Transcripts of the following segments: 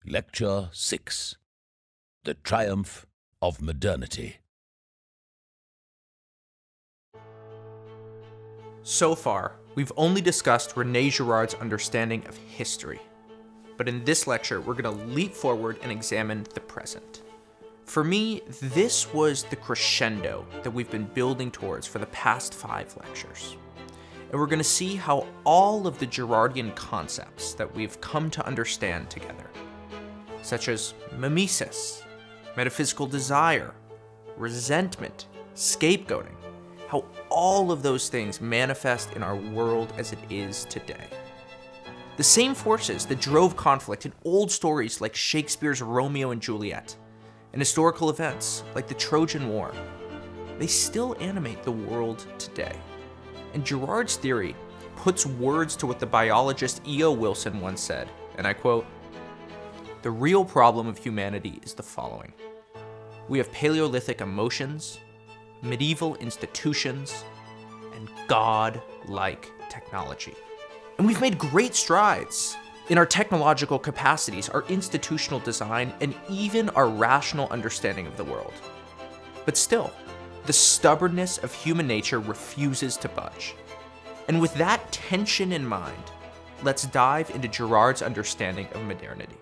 Lecture 6. The Triumph of Modernity. So far, we've only discussed René Girard's understanding of history. But in this lecture, we're going to leap forward and examine the present. For me, this was the crescendo that we've been building towards for the past 5 lectures. And we're going to see how all of the Girardian concepts that we've come to understand together, such as mimesis, metaphysical desire, resentment, scapegoating, how all of those things manifest in our world as it is today. The same forces that drove conflict in old stories like Shakespeare's Romeo and Juliet, and historical events like the Trojan War, they still animate the world today. And Girard's theory puts words to what the biologist E.O. Wilson once said, and I quote, "The real problem of humanity is the following. We have Paleolithic emotions, medieval institutions, and God-like technology. And we've made great strides in our technological capacities, our institutional design, and even our rational understanding of the world. But still, the stubbornness of human nature refuses to budge. And with that tension in mind, let's dive into Girard's understanding of modernity."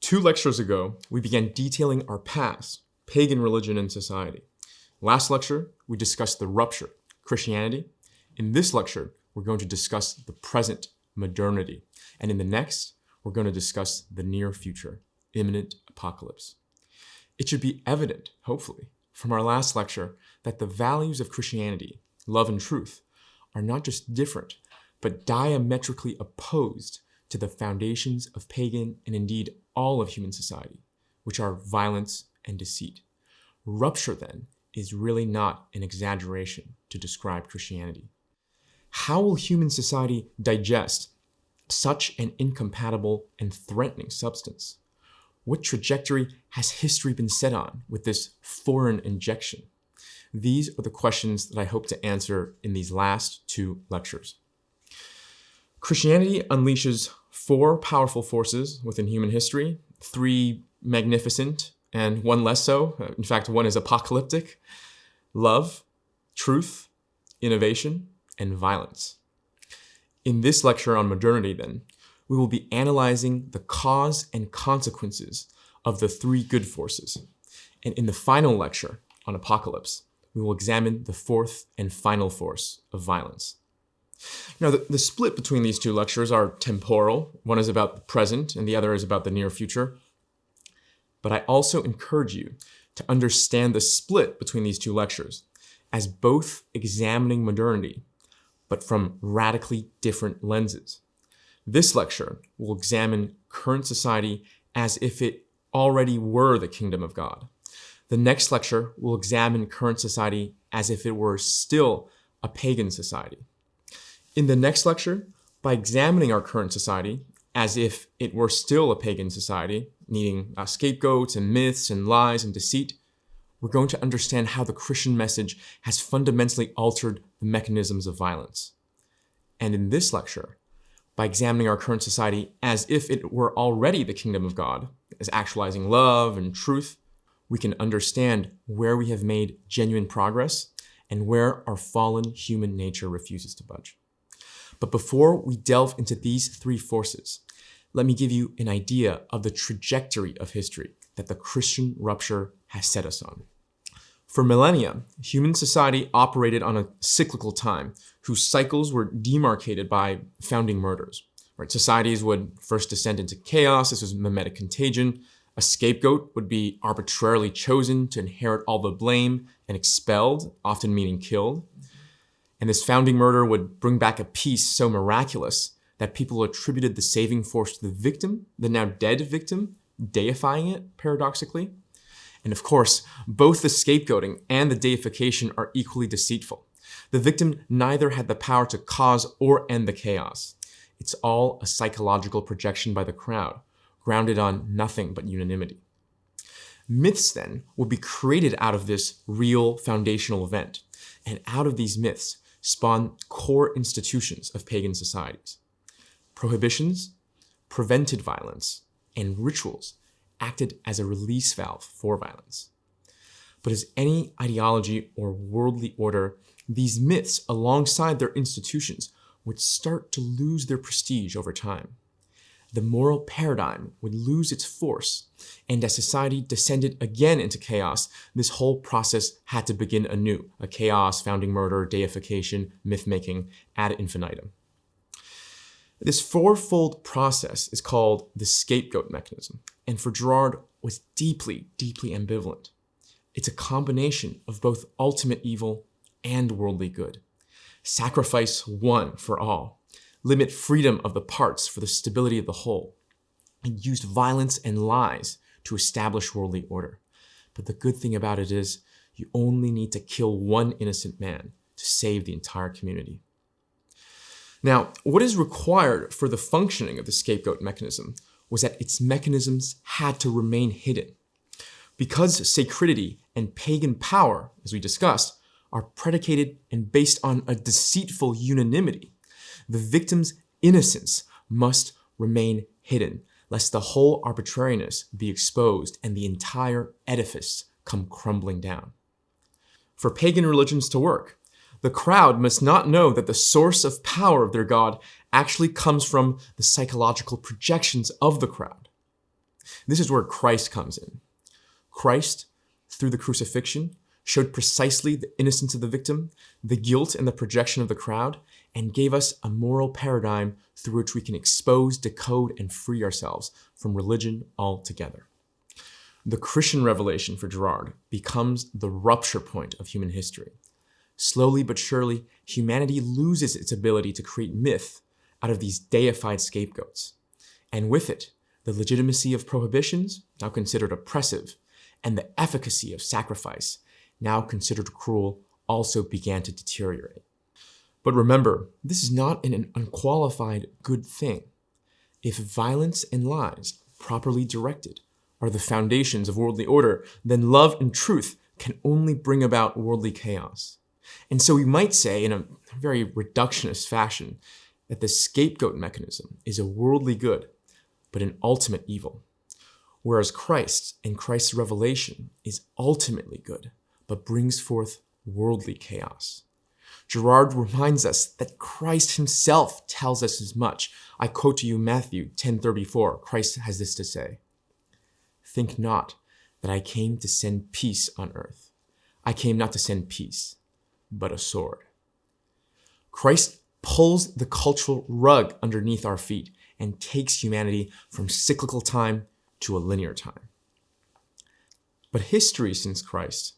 Two lectures ago, we began detailing our past, pagan religion and society. Last lecture, we discussed the rupture, Christianity. In this lecture, we're going to discuss the present, modernity. And in the next, we're going to discuss the near future, imminent apocalypse. It should be evident, hopefully, from our last lecture that the values of Christianity, love and truth, are not just different, but diametrically opposed to the foundations of pagan and indeed all of human society, which are violence and deceit. Rupture, then, is really not an exaggeration to describe Christianity. How will human society digest such an incompatible and threatening substance? What trajectory has history been set on with this foreign injection? These are the questions that I hope to answer in these last 2 lectures. Christianity unleashes 4 powerful forces within human history, 3 magnificent and 1 less so. In fact, 1 is apocalyptic: love, truth, innovation, and violence. In this lecture on modernity, then, we will be analyzing the cause and consequences of the 3 good forces. And in the final lecture on apocalypse, we will examine the 4th and final force of violence. Now, the split between these 2 lectures are temporal. One is about the present and the other is about the near future. But I also encourage you to understand the split between these 2 lectures as both examining modernity, but from radically different lenses. This lecture will examine current society as if it already were the kingdom of God. The next lecture will examine current society as if it were still a pagan society. In the next lecture, by examining our current society as if it were still a pagan society, needing scapegoats and myths and lies and deceit, we're going to understand how the Christian message has fundamentally altered the mechanisms of violence. And in this lecture, by examining our current society as if it were already the kingdom of God, as actualizing love and truth, we can understand where we have made genuine progress and where our fallen human nature refuses to budge. But before we delve into these 3 forces, let me give you an idea of the trajectory of history that the Christian rupture has set us on. For millennia, human society operated on a cyclical time whose cycles were demarcated by founding murders. Right? Societies would first descend into chaos. This was mimetic contagion. A scapegoat would be arbitrarily chosen to inherit all the blame and expelled, often meaning killed. And this founding murder would bring back a peace so miraculous that people attributed the saving force to the victim, the now dead victim, deifying it, paradoxically. And of course, both the scapegoating and the deification are equally deceitful. The victim neither had the power to cause or end the chaos. It's all a psychological projection by the crowd, grounded on nothing but unanimity. Myths, then, would be created out of this real foundational event. And out of these myths, spawned core institutions of pagan societies. Prohibitions prevented violence, and rituals acted as a release valve for violence. But as any ideology or worldly order, these myths, alongside their institutions, would start to lose their prestige over time. The moral paradigm would lose its force, and as society descended again into chaos, this whole process had to begin anew, a chaos founding murder, deification, myth-making ad infinitum. This fourfold process is called the scapegoat mechanism, and for Girard was deeply, deeply ambivalent. It's a combination of both ultimate evil and worldly good. Sacrifice one for all. Limit freedom of the parts for the stability of the whole. It used violence and lies to establish worldly order. But the good thing about it is you only need to kill one innocent man to save the entire community. Now, what is required for the functioning of the scapegoat mechanism was that its mechanisms had to remain hidden. Because sacredity and pagan power, as we discussed, are predicated and based on a deceitful unanimity, the victim's innocence must remain hidden, lest the whole arbitrariness be exposed and the entire edifice come crumbling down. For pagan religions to work, the crowd must not know that the source of power of their god actually comes from the psychological projections of the crowd. This is where Christ comes in. Christ, through the crucifixion, showed precisely the innocence of the victim, the guilt and the projection of the crowd, and gave us a moral paradigm through which we can expose, decode, and free ourselves from religion altogether. The Christian revelation for Girard becomes the rupture point of human history. Slowly but surely, humanity loses its ability to create myth out of these deified scapegoats. And with it, the legitimacy of prohibitions, now considered oppressive, and the efficacy of sacrifice, now considered cruel, also began to deteriorate. But remember, this is not an unqualified good thing. If violence and lies, properly directed, are the foundations of worldly order, then love and truth can only bring about worldly chaos. And so we might say, in a very reductionist fashion, that the scapegoat mechanism is a worldly good, but an ultimate evil. Whereas Christ and Christ's revelation is ultimately good, but brings forth worldly chaos. Girard reminds us that Christ himself tells us as much. I quote to you Matthew 10:34. Christ has this to say, "Think not that I came to send peace on earth. I came not to send peace, but a sword." Christ pulls the cultural rug underneath our feet and takes humanity from cyclical time to a linear time. But history since Christ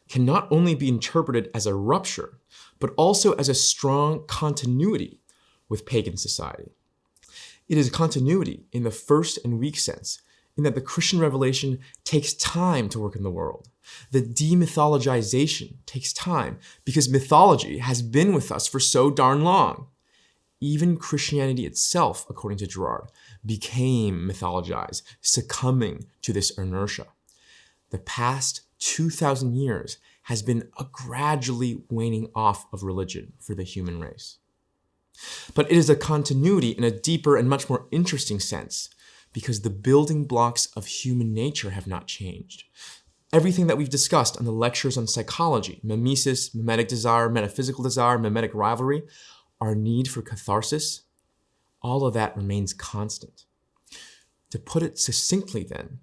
can not only be interpreted as a rupture, but also as a strong continuity with pagan society. It is a continuity in the first and weak sense, in that the Christian revelation takes time to work in the world. The demythologization takes time because mythology has been with us for so darn long. Even Christianity itself, according to Girard, became mythologized, succumbing to this inertia. The past 2,000 years has been a gradually waning off of religion for the human race. But it is a continuity in a deeper and much more interesting sense, because the building blocks of human nature have not changed. Everything that we've discussed on the lectures on psychology, mimesis, mimetic desire, metaphysical desire, mimetic rivalry, our need for catharsis, all of that remains constant. To put it succinctly then,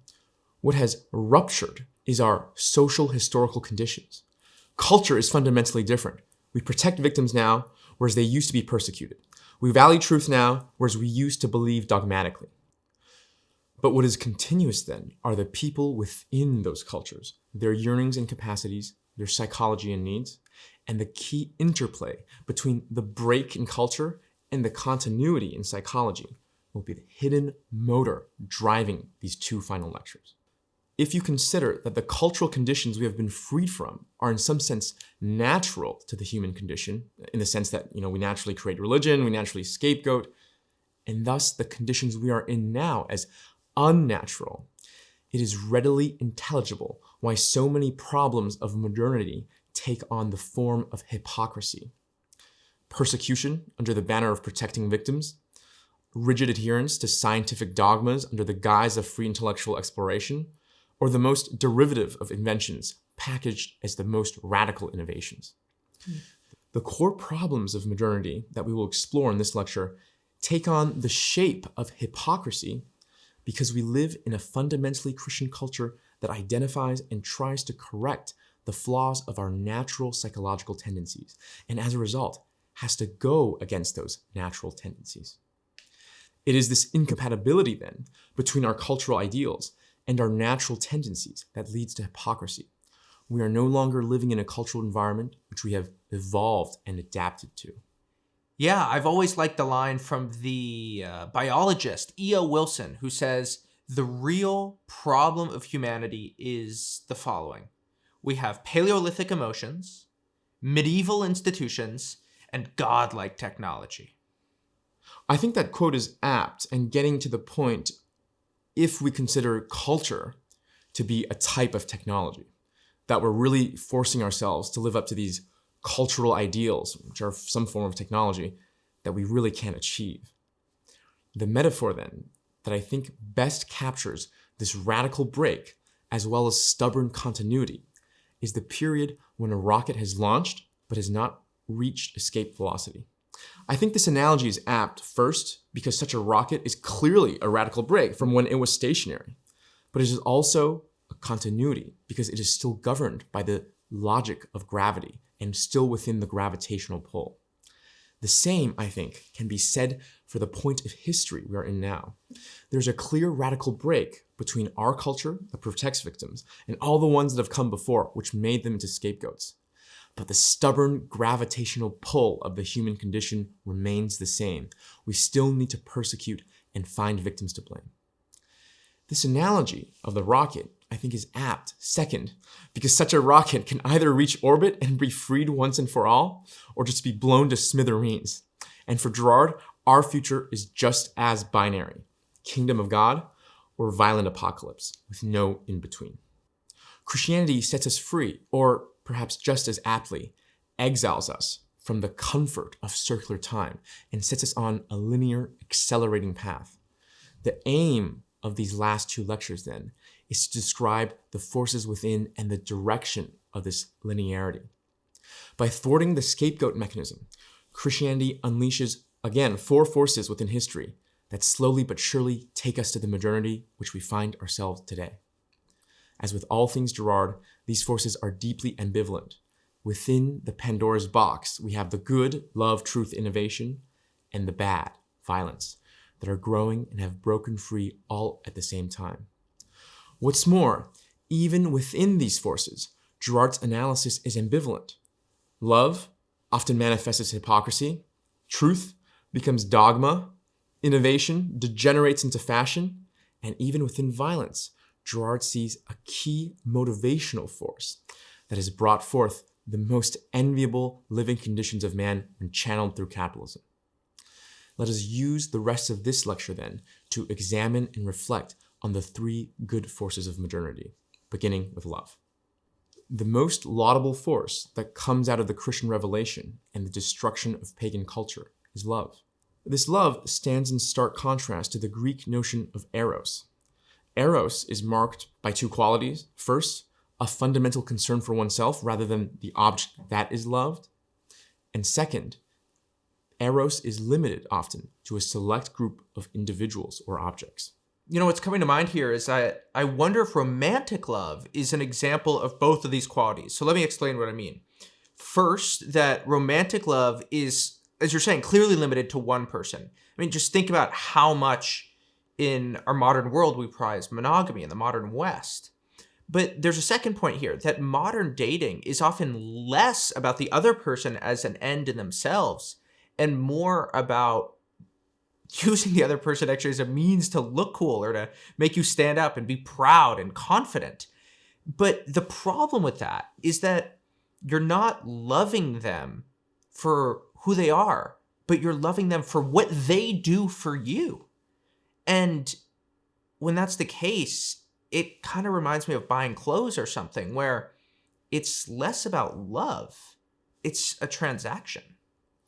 what has ruptured is our social historical conditions. Culture is fundamentally different. We protect victims now, whereas they used to be persecuted. We value truth now, whereas we used to believe dogmatically. But what is continuous then are the people within those cultures, their yearnings and capacities, their psychology and needs, and the key interplay between the break in culture and the continuity in psychology will be the hidden motor driving these two final lectures. If you consider that the cultural conditions we have been freed from are in some sense natural to the human condition, in the sense that we naturally create religion, we naturally scapegoat, and thus the conditions we are in now as unnatural, it is readily intelligible why so many problems of modernity take on the form of hypocrisy. persecution under the banner of protecting victims, rigid adherence to scientific dogmas under the guise of free intellectual exploration, or the most derivative of inventions packaged as the most radical innovations. The core problems of modernity that we will explore in this lecture take on the shape of hypocrisy because we live in a fundamentally Christian culture that identifies and tries to correct the flaws of our natural psychological tendencies, and as a result, has to go against those natural tendencies. It is this incompatibility, then, between our cultural ideals and our natural tendencies that leads to hypocrisy. We are no longer living in a cultural environment which we have evolved and adapted to. Yeah, I've always liked the line from the biologist E.O. Wilson, who says, "The real problem of humanity is the following. We have Paleolithic emotions, medieval institutions, and godlike technology." I think that quote is apt and getting to the point if we consider culture to be a type of technology, that we're really forcing ourselves to live up to these cultural ideals, which are some form of technology, that we really can't achieve. The metaphor, then, that I think best captures this radical break, as well as stubborn continuity, is the period when a rocket has launched but has not reached escape velocity. I think this analogy is apt, first, because such a rocket is clearly a radical break from when it was stationary, but it is also a continuity because it is still governed by the logic of gravity and still within the gravitational pull. The same, I think, can be said for the point of history we are in now. There's a clear radical break between our culture that protects victims and all the ones that have come before, which made them into scapegoats. But the stubborn gravitational pull of the human condition remains the same. We still need to persecute and find victims to blame. This analogy of the rocket, I think, is apt, second, because such a rocket can either reach orbit and be freed once and for all, or just be blown to smithereens. And for Girard, our future is just as binary: kingdom of God or violent apocalypse, with no in-between. Christianity sets us free, or perhaps just as aptly, exiles us from the comfort of circular time and sets us on a linear, accelerating path. The aim of these last two lectures, then, is to describe the forces within and the direction of this linearity. By thwarting the scapegoat mechanism, Christianity unleashes, again, four forces within history that slowly but surely take us to the modernity which we find ourselves today. As with all things Girard, these forces are deeply ambivalent. Within the Pandora's box, we have the good, love, truth, innovation, and the bad, violence, that are growing and have broken free all at the same time. What's more, even within these forces, Girard's analysis is ambivalent. Love often manifests as hypocrisy, truth becomes dogma, innovation degenerates into fashion, and even within violence, Girard sees a key motivational force that has brought forth the most enviable living conditions of man when channeled through capitalism. Let us use the rest of this lecture, then, to examine and reflect on the three good forces of modernity, beginning with love. The most laudable force that comes out of the Christian revelation and the destruction of pagan culture is love. This love stands in stark contrast to the Greek notion of eros. Eros is marked by two qualities. First, a fundamental concern for oneself rather than the object that is loved. And second, eros is limited often to a select group of individuals or objects. You know, what's coming to mind here is I wonder if romantic love is an example of both of these qualities. So let me explain what I mean. First, that romantic love is, as you're saying, clearly limited to one person. I mean, just think about how much in our modern world we prize monogamy in the modern West. But there's a second point here, that modern dating is often less about the other person as an end in themselves and more about using the other person actually as a means to look cool or to make you stand up and be proud and confident. But the problem with that is that you're not loving them for who they are, but you're loving them for what they do for you. And when that's the case, it kind of reminds me of buying clothes or something, where it's less about love. It's a transaction.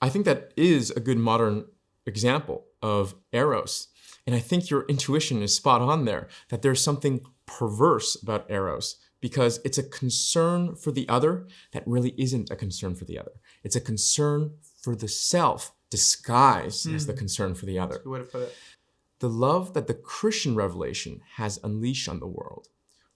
I think that is a good modern example of eros. And I think your intuition is spot on there, that there's something perverse about eros because it's a concern for the other that really isn't a concern for the other. It's a concern for the self disguised as the concern for the other. That's a good way to put it. The love that the Christian revelation has unleashed on the world,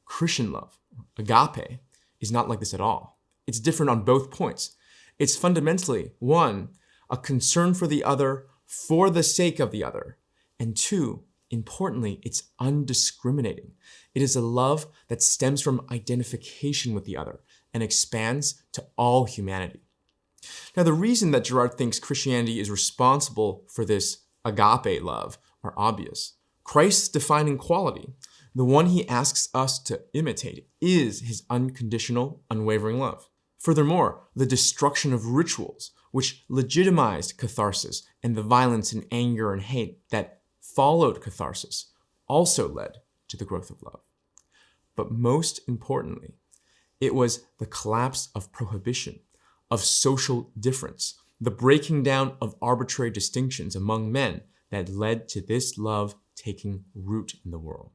Christian love, agape, is not like this at all. It's different on both points. It's fundamentally, one, a concern for the other for the sake of the other, and two, importantly, it's undiscriminating. It is a love that stems from identification with the other and expands to all humanity. Now, the reason that Girard thinks Christianity is responsible for this agape love are obvious. Christ's defining quality, the one he asks us to imitate, is his unconditional, unwavering love. Furthermore, the destruction of rituals, which legitimized catharsis and the violence and anger and hate that followed catharsis, also led to the growth of love. But most importantly, it was the collapse of prohibition, of social difference, the breaking down of arbitrary distinctions among men that led to this love taking root in the world.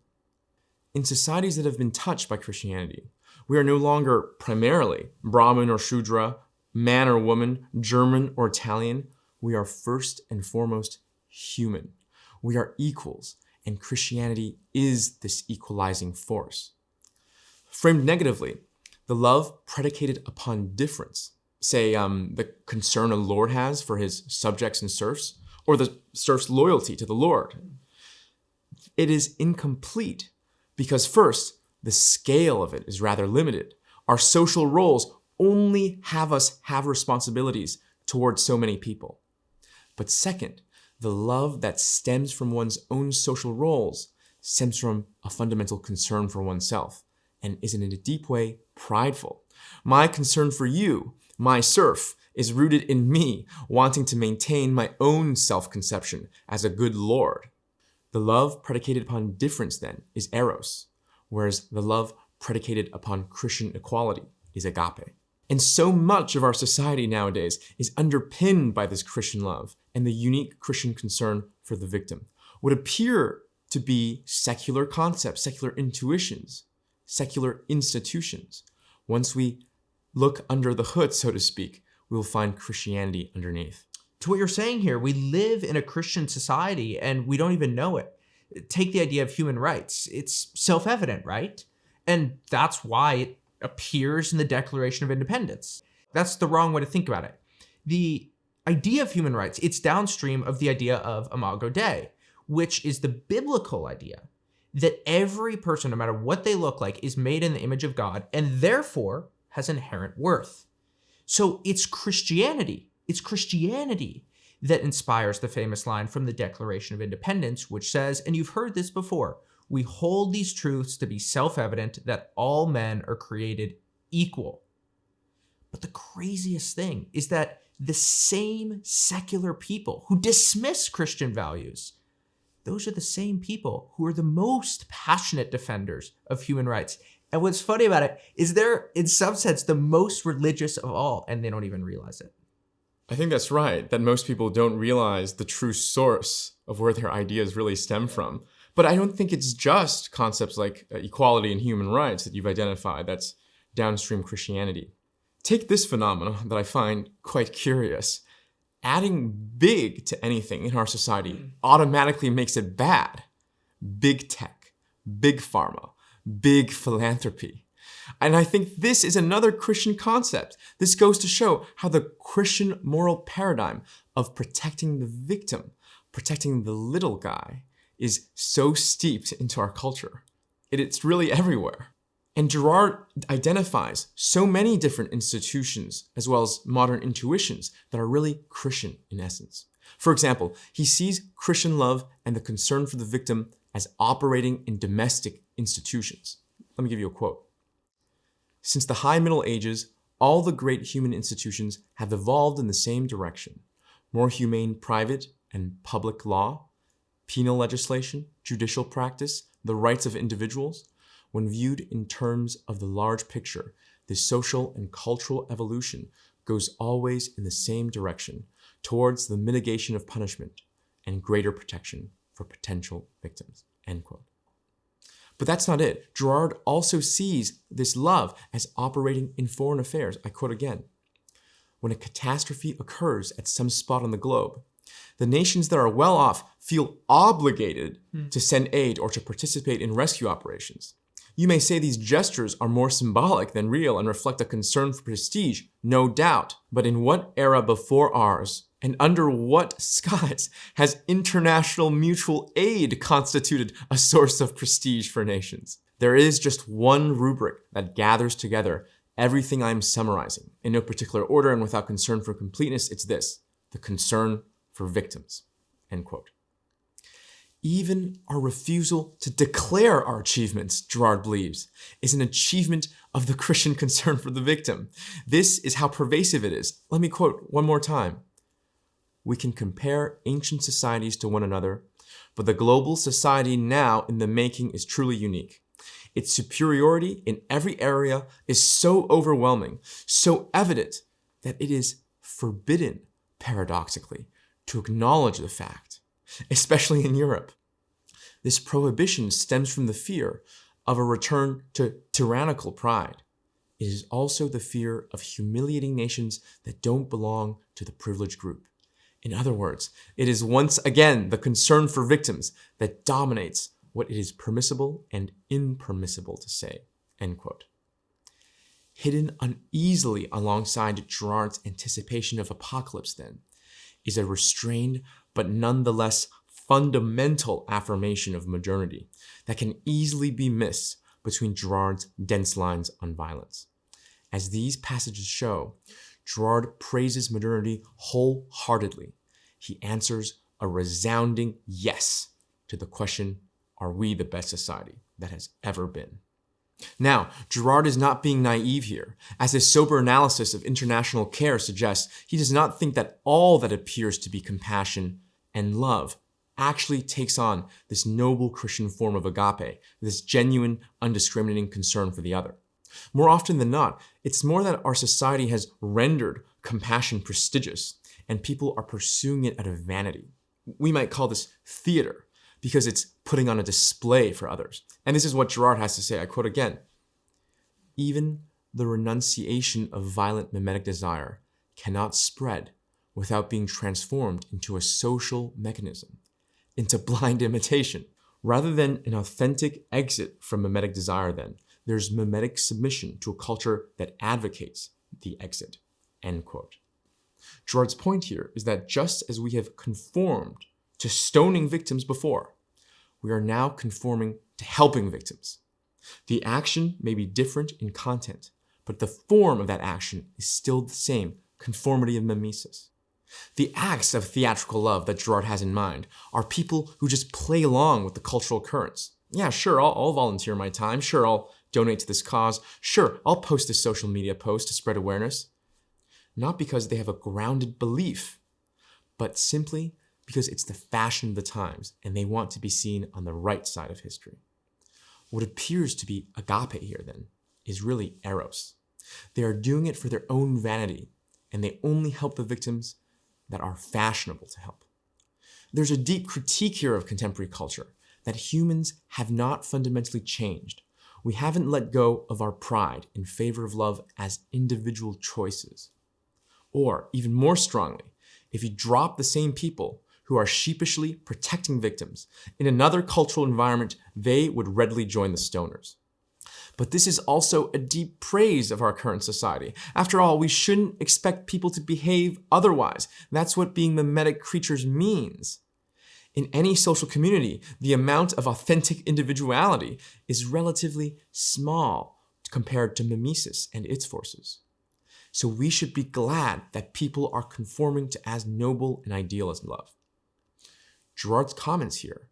In societies that have been touched by Christianity, we are no longer primarily Brahmin or Shudra, man or woman, German or Italian. We are first and foremost human. We are equals, and Christianity is this equalizing force. Framed negatively, the love predicated upon difference, say the concern a lord has for his subjects and serfs, or the serf's loyalty to the lord, it is incomplete because first, the scale of it is rather limited. Our social roles only have us have responsibilities towards so many people. But second, the love that stems from one's own social roles stems from a fundamental concern for oneself and is in a deep way prideful. My concern for you, my serf, is rooted in me wanting to maintain my own self-conception as a good lord. The love predicated upon difference then is eros, whereas the love predicated upon Christian equality is agape. And so much of our society nowadays is underpinned by this Christian love and the unique Christian concern for the victim. What appear to be secular concepts, secular intuitions, secular institutions. Once we look under the hood, so to speak, we will find Christianity underneath. To what you're saying here, we live in a Christian society and we don't even know it. Take the idea of human rights. It's self-evident, right? And that's why it appears in the Declaration of Independence. That's the wrong way to think about it. The idea of human rights, it's downstream of the idea of imago Dei, which is the biblical idea that every person, no matter what they look like, is made in the image of God and therefore has inherent worth. So it's Christianity that inspires the famous line from the Declaration of Independence, which says, and you've heard this before, we hold these truths to be self-evident that all men are created equal. But the craziest thing is that the same secular people who dismiss Christian values, those are the same people who are the most passionate defenders of human rights. And what's funny about it is they're, in some sense, the most religious of all, and they don't even realize it. I think that's right, that most people don't realize the true source of where their ideas really stem from. But I don't think it's just concepts like equality and human rights that you've identified that's downstream Christianity. Take this phenomenon that I find quite curious. Adding big to anything in our society automatically makes it bad. Big tech, big pharma, big philanthropy. And I think this is another Christian concept. This goes to show how the Christian moral paradigm of protecting the victim, protecting the little guy, is so steeped into our culture. It's really everywhere. And Girard identifies so many different institutions as well as modern intuitions that are really Christian in essence. For example, he sees Christian love and the concern for the victim as operating in domestic institutions. Let me give you a quote. Since the high Middle Ages, all the great human institutions have evolved in the same direction. More humane private and public law, penal legislation, judicial practice, the rights of individuals. When viewed in terms of the large picture, this social and cultural evolution goes always in the same direction, towards the mitigation of punishment and greater protection for potential victims, end quote. But that's not it. Girard also sees this love as operating in foreign affairs. I quote again, when a catastrophe occurs at some spot on the globe, the nations that are well off feel obligated to send aid or to participate in rescue operations. You may say these gestures are more symbolic than real and reflect a concern for prestige, no doubt. But in what era before ours and under what skies has international mutual aid constituted a source of prestige for nations? There is just one rubric that gathers together everything I'm summarizing. In no particular order and without concern for completeness, it's this: the concern for victims, end quote. Even our refusal to declare our achievements, Girard believes, is an achievement of the Christian concern for the victim. This is how pervasive it is. Let me quote one more time. We can compare ancient societies to one another, but the global society now in the making is truly unique. Its superiority in every area is so overwhelming, so evident, that it is forbidden, paradoxically, to acknowledge the fact, especially in Europe. This prohibition stems from the fear of a return to tyrannical pride. It is also the fear of humiliating nations that don't belong to the privileged group. In other words, it is once again the concern for victims that dominates what it is permissible and impermissible to say, end quote. Hidden uneasily alongside Girard's anticipation of apocalypse, then, is a restrained but nonetheless fundamental affirmation of modernity that can easily be missed between Girard's dense lines on violence. As these passages show, Girard praises modernity wholeheartedly. He answers a resounding yes to the question, are we the best society that has ever been? Now, Girard is not being naive here. As his sober analysis of international care suggests, he does not think that all that appears to be compassion and love actually takes on this noble Christian form of agape, this genuine, undiscriminating concern for the other. More often than not, it's more that our society has rendered compassion prestigious, and people are pursuing it out of vanity. We might call this theater, because it's putting on a display for others. And this is what Girard has to say, I quote again, even the renunciation of violent mimetic desire cannot spread without being transformed into a social mechanism, into blind imitation. Rather than an authentic exit from mimetic desire, then, there's mimetic submission to a culture that advocates the exit, end quote. Girard's point here is that just as we have conformed to stoning victims before, we are now conforming to helping victims. The action may be different in content, but the form of that action is still the same, conformity of mimesis. The acts of theatrical love that Girard has in mind are people who just play along with the cultural currents. Yeah, sure, I'll volunteer my time. Sure, I'll donate to this cause. Sure, I'll post a social media post to spread awareness. Not because they have a grounded belief, but simply because it's the fashion of the times and they want to be seen on the right side of history. What appears to be agape here, then, is really eros. They are doing it for their own vanity, and they only help the victims that are fashionable to help. There's a deep critique here of contemporary culture, that humans have not fundamentally changed. We haven't let go of our pride in favor of love as individual choices. Or, even more strongly, if you drop the same people who are sheepishly protecting victims in another cultural environment, they would readily join the stoners. But this is also a deep praise of our current society. After all, we shouldn't expect people to behave otherwise. That's what being mimetic creatures means. In any social community, the amount of authentic individuality is relatively small compared to mimesis and its forces. So we should be glad that people are conforming to as noble an ideal as love. Girard's comments here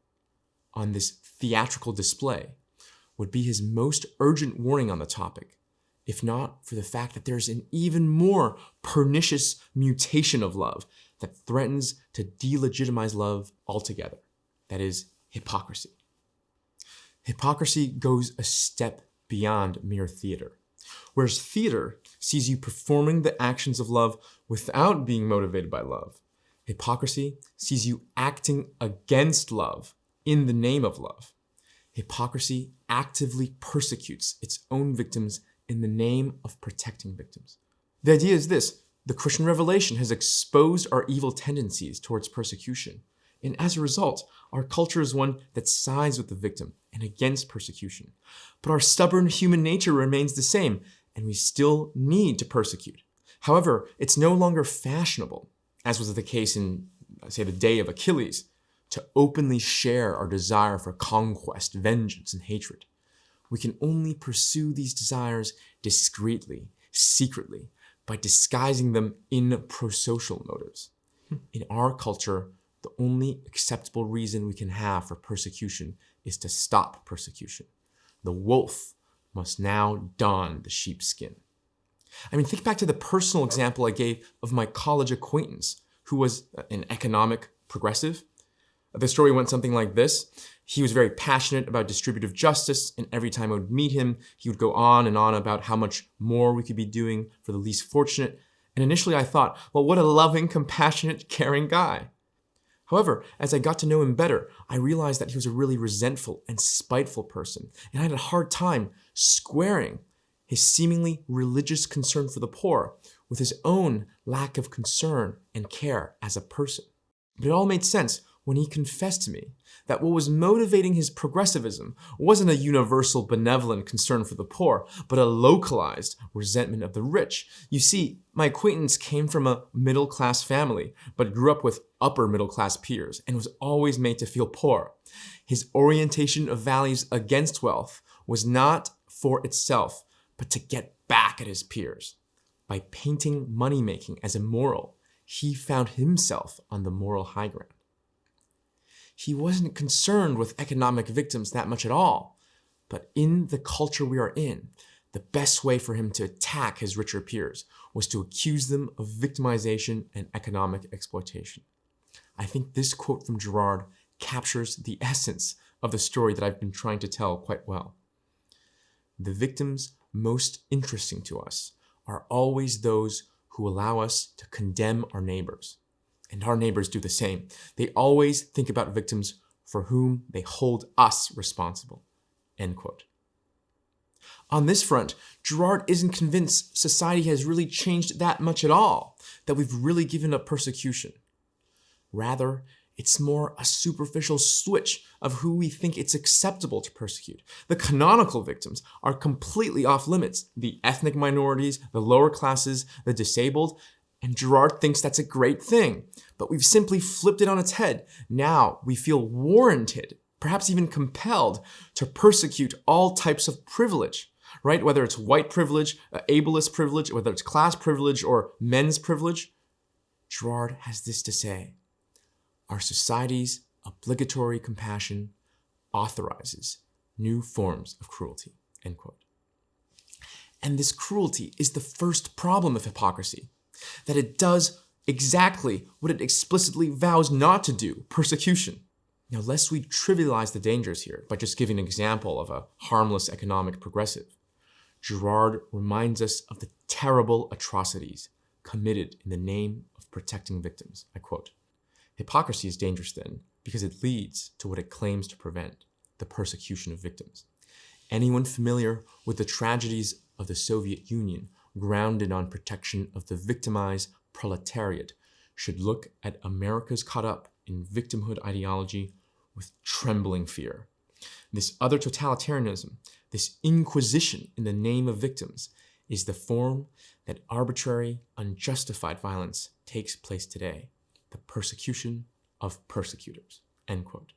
on this theatrical display would be his most urgent warning on the topic, if not for the fact that there's an even more pernicious mutation of love that threatens to delegitimize love altogether. That is hypocrisy. Hypocrisy goes a step beyond mere theater. Whereas theater sees you performing the actions of love without being motivated by love, Hypocrisy sees you acting against love in the name of love. Hypocrisy actively persecutes its own victims in the name of protecting victims. The idea is this: the Christian revelation has exposed our evil tendencies towards persecution. And as a result, our culture is one that sides with the victim and against persecution. But our stubborn human nature remains the same, and we still need to persecute. However, it's no longer fashionable, as was the case in, say, the day of Achilles, to openly share our desire for conquest, vengeance, and hatred. We can only pursue these desires discreetly, secretly, by disguising them in prosocial motives. In our culture, the only acceptable reason we can have for persecution is to stop persecution. The wolf must now don the sheepskin. Think back to the personal example I gave of my college acquaintance who was an economic progressive. The story went something like this. He was very passionate about distributive justice, and every time I would meet him, he would go on and on about how much more we could be doing for the least fortunate. And initially I thought, well, what a loving, compassionate, caring guy. However, as I got to know him better, I realized that he was a really resentful and spiteful person, and I had a hard time squaring his seemingly religious concern for the poor with his own lack of concern and care as a person. But it all made sense when he confessed to me that what was motivating his progressivism wasn't a universal benevolent concern for the poor, but a localized resentment of the rich. You see, my acquaintance came from a middle-class family, but grew up with upper middle-class peers and was always made to feel poor. His orientation of values against wealth was not for itself, but to get back at his peers. By painting money-making as immoral, he found himself on the moral high ground. He wasn't concerned with economic victims that much at all, but in the culture we are in, the best way for him to attack his richer peers was to accuse them of victimization and economic exploitation. I think this quote from Girard captures the essence of the story that I've been trying to tell quite well. The victims most interesting to us are always those who allow us to condemn our neighbors. And our neighbors do the same. They always think about victims for whom they hold us responsible. End quote. On this front, Girard isn't convinced society has really changed that much at all, that we've really given up persecution. Rather, it's more a superficial switch of who we think it's acceptable to persecute. The canonical victims are completely off limits. The ethnic minorities, the lower classes, the disabled, and Girard thinks that's a great thing. But we've simply flipped it on its head. Now we feel warranted, perhaps even compelled, to persecute all types of privilege, right? Whether it's white privilege, ableist privilege, whether it's class privilege or men's privilege. Girard has this to say: our society's obligatory compassion authorizes new forms of cruelty, end quote. And this cruelty is the first problem of hypocrisy, that it does exactly what it explicitly vows not to do, persecution. Now, lest we trivialize the dangers here by just giving an example of a harmless economic progressive, Girard reminds us of the terrible atrocities committed in the name of protecting victims. I quote, "Hypocrisy is dangerous then because it leads to what it claims to prevent, the persecution of victims. Anyone familiar with the tragedies of the Soviet Union grounded on protection of the victimized proletariat should look at America's caught up in victimhood ideology with trembling fear. This other totalitarianism, this inquisition in the name of victims, is the form that arbitrary, unjustified violence takes place today, the persecution of persecutors," end quote.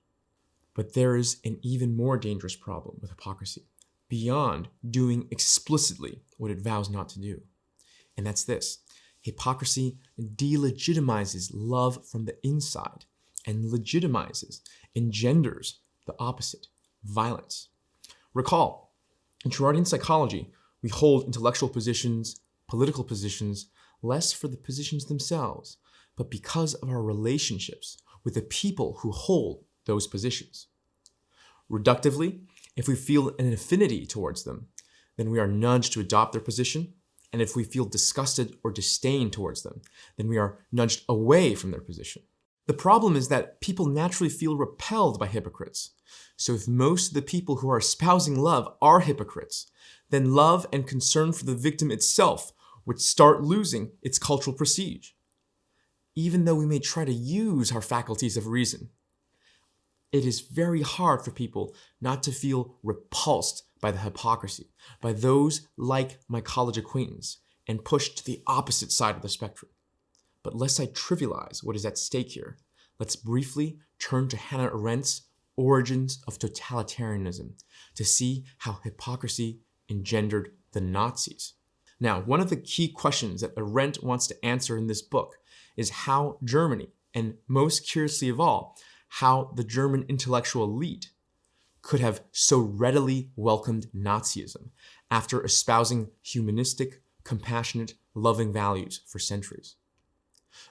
But there is an even more dangerous problem with hypocrisy, beyond doing explicitly what it vows not to do. And that's this: hypocrisy delegitimizes love from the inside and legitimizes, engenders the opposite, violence. Recall, in Girardian psychology, we hold intellectual positions, political positions, less for the positions themselves, but because of our relationships with the people who hold those positions. Reductively, if we feel an affinity towards them, then we are nudged to adopt their position, and if we feel disgusted or disdain towards them, then we are nudged away from their position. The problem is that people naturally feel repelled by hypocrites. So if most of the people who are espousing love are hypocrites, then love and concern for the victim itself would start losing its cultural prestige. Even though we may try to use our faculties of reason, it is very hard for people not to feel repulsed by the hypocrisy, by those like my college acquaintance, and pushed to the opposite side of the spectrum. But lest I trivialize what is at stake here, let's briefly turn to Hannah Arendt's Origins of Totalitarianism to see how hypocrisy engendered the Nazis. Now, one of the key questions that Arendt wants to answer in this book is how Germany, and most curiously of all, how the German intellectual elite could have so readily welcomed Nazism after espousing humanistic, compassionate, loving values for centuries.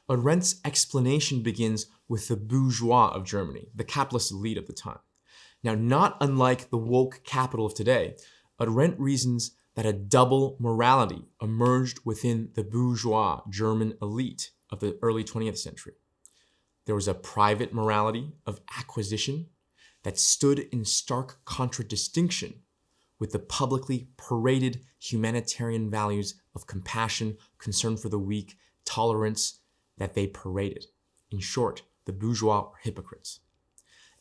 Arendt's explanation begins with the bourgeois of Germany, the capitalist elite of the time. Now, not unlike the woke capital of today, Arendt reasons that a double morality emerged within the bourgeois German elite of the early 20th century. There was a private morality of acquisition that stood in stark contradistinction with the publicly paraded humanitarian values of compassion, concern for the weak, tolerance that they paraded. In short, the bourgeois were hypocrites.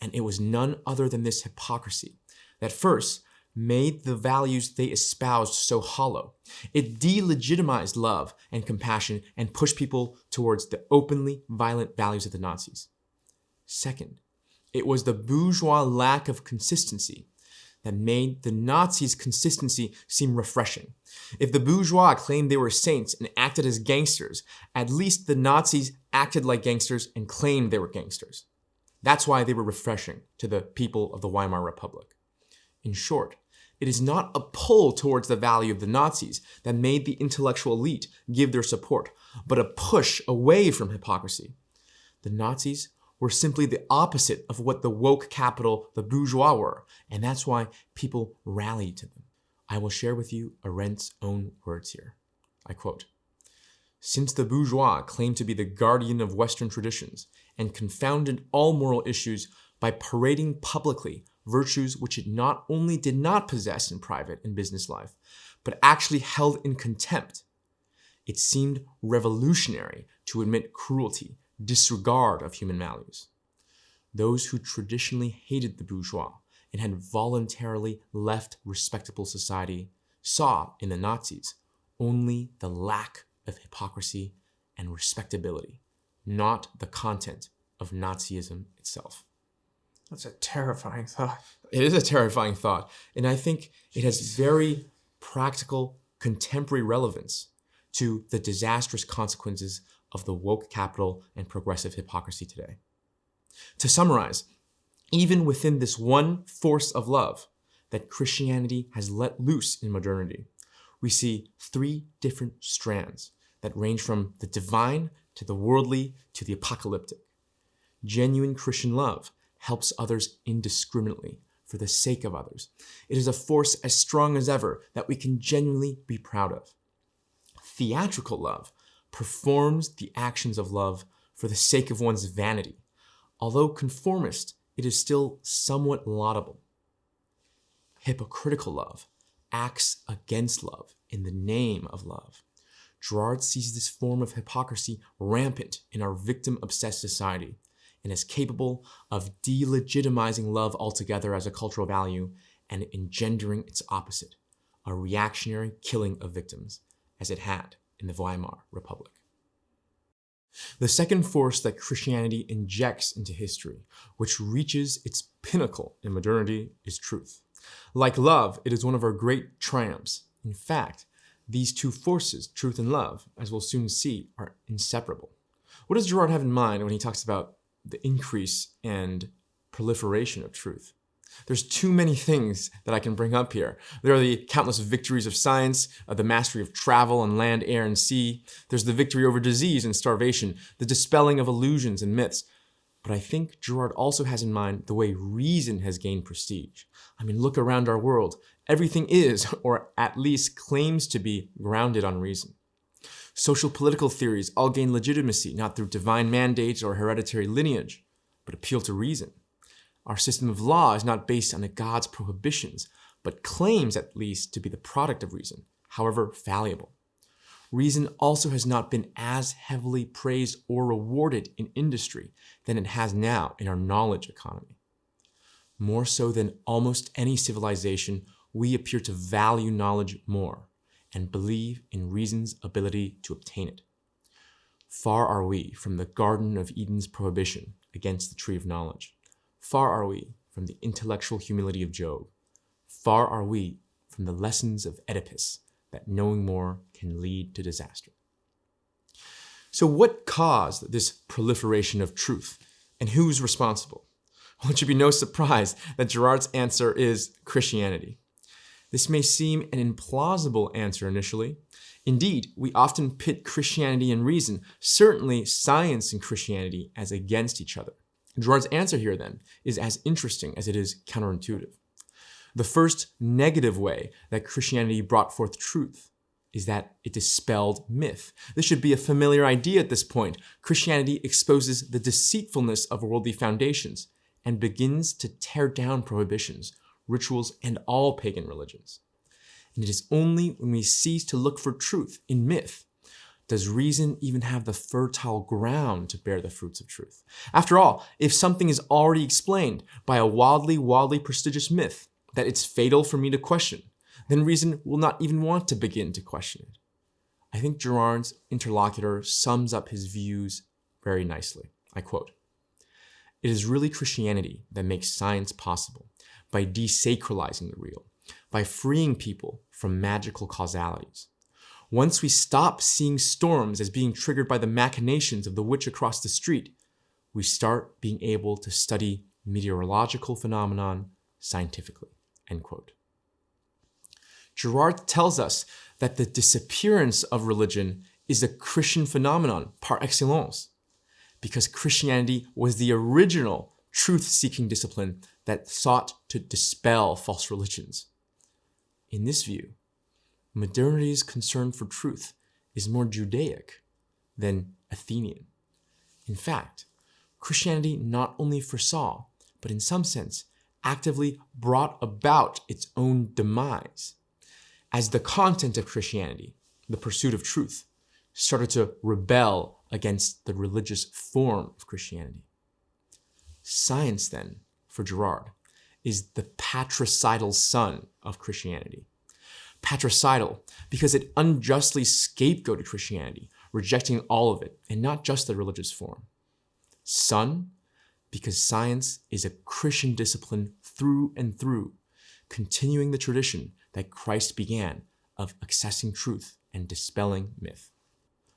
And it was none other than this hypocrisy that first made the values they espoused so hollow. It delegitimized love and compassion and pushed people towards the openly violent values of the Nazis. Second, it was the bourgeois lack of consistency that made the Nazis' consistency seem refreshing. If the bourgeois claimed they were saints and acted as gangsters, at least the Nazis acted like gangsters and claimed they were gangsters. That's why they were refreshing to the people of the Weimar Republic. In short, it is not a pull towards the value of the Nazis that made the intellectual elite give their support, but a push away from hypocrisy. The Nazis were simply the opposite of what the woke capital, the bourgeois, were, and that's why people rallied to them. I will share with you Arendt's own words here. I quote, "Since the bourgeois claimed to be the guardian of Western traditions and confounded all moral issues by parading publicly virtues which it not only did not possess in private and business life, but actually held in contempt, it seemed revolutionary to admit cruelty, disregard of human values. Those who traditionally hated the bourgeois and had voluntarily left respectable society saw in the Nazis only the lack of hypocrisy and respectability, not the content of Nazism itself." That's a terrifying thought. It is a terrifying thought, and I think it has very practical, contemporary relevance to the disastrous consequences of the woke capital and progressive hypocrisy today. To summarize, even within this one force of love that Christianity has let loose in modernity, we see three different strands that range from the divine to the worldly to the apocalyptic. Genuine Christian love helps others indiscriminately for the sake of others. It is a force as strong as ever that we can genuinely be proud of. Theatrical love performs the actions of love for the sake of one's vanity. Although conformist, it is still somewhat laudable. Hypocritical love acts against love in the name of love. Girard sees this form of hypocrisy rampant in our victim-obsessed society and is capable of delegitimizing love altogether as a cultural value and engendering its opposite, a reactionary killing of victims, as it had in the Weimar Republic. The second force that Christianity injects into history, which reaches its pinnacle in modernity, is truth. Like love, it is one of our great triumphs. In fact, these two forces, truth and love, as we'll soon see, are inseparable. What does Girard have in mind when he talks about the increase and proliferation of truth? There's too many things that I can bring up here. There are the countless victories of science, the mastery of travel on land, air, and sea. There's the victory over disease and starvation, the dispelling of illusions and myths. But I think Girard also has in mind the way reason has gained prestige. I mean, look around our world. Everything is, or at least claims to be, grounded on reason. Social political theories all gain legitimacy not through divine mandates or hereditary lineage, but appeal to reason. Our system of law is not based on a God's prohibitions, but claims at least to be the product of reason, however fallible. Reason also has not been as heavily praised or rewarded in industry than it has now in our knowledge economy. More so than almost any civilization, we appear to value knowledge more and believe in reason's ability to obtain it. Far are we from the Garden of Eden's prohibition against the tree of knowledge. Far are we from the intellectual humility of Job. Far are we from the lessons of Oedipus that knowing more can lead to disaster. So what caused this proliferation of truth, and who's responsible? Well, it should be no surprise that Girard's answer is Christianity. This may seem an implausible answer initially. Indeed, we often pit Christianity and reason, certainly science and Christianity, as against each other. Girard's answer here, then, is as interesting as it is counterintuitive. The first negative way that Christianity brought forth truth is that it dispelled myth. This should be a familiar idea at this point. Christianity exposes the deceitfulness of worldly foundations and begins to tear down prohibitions, rituals, and all pagan religions. And it is only when we cease to look for truth in myth does reason even have the fertile ground to bear the fruits of truth. After all, if something is already explained by a wildly prestigious myth that it's fatal for me to question, then reason will not even want to begin to question it. I think Girard's interlocutor sums up his views very nicely. I quote, "It is really Christianity that makes science possible by desacralizing the real, by freeing people from magical causalities. Once we stop seeing storms as being triggered by the machinations of the witch across the street, we start being able to study meteorological phenomenon scientifically." End quote. Girard tells us that the disappearance of religion is a Christian phenomenon par excellence, because Christianity was the original truth-seeking discipline that sought to dispel false religions. In this view, modernity's concern for truth is more Judaic than Athenian. In fact, Christianity not only foresaw, but in some sense, actively brought about its own demise, as the content of Christianity, the pursuit of truth, started to rebel against the religious form of Christianity. Science, then, for Girard, is the patricidal son of Christianity. Patricidal because it unjustly scapegoated Christianity, rejecting all of it, and not just the religious form. Son because science is a Christian discipline through and through, continuing the tradition that Christ began of accessing truth and dispelling myth.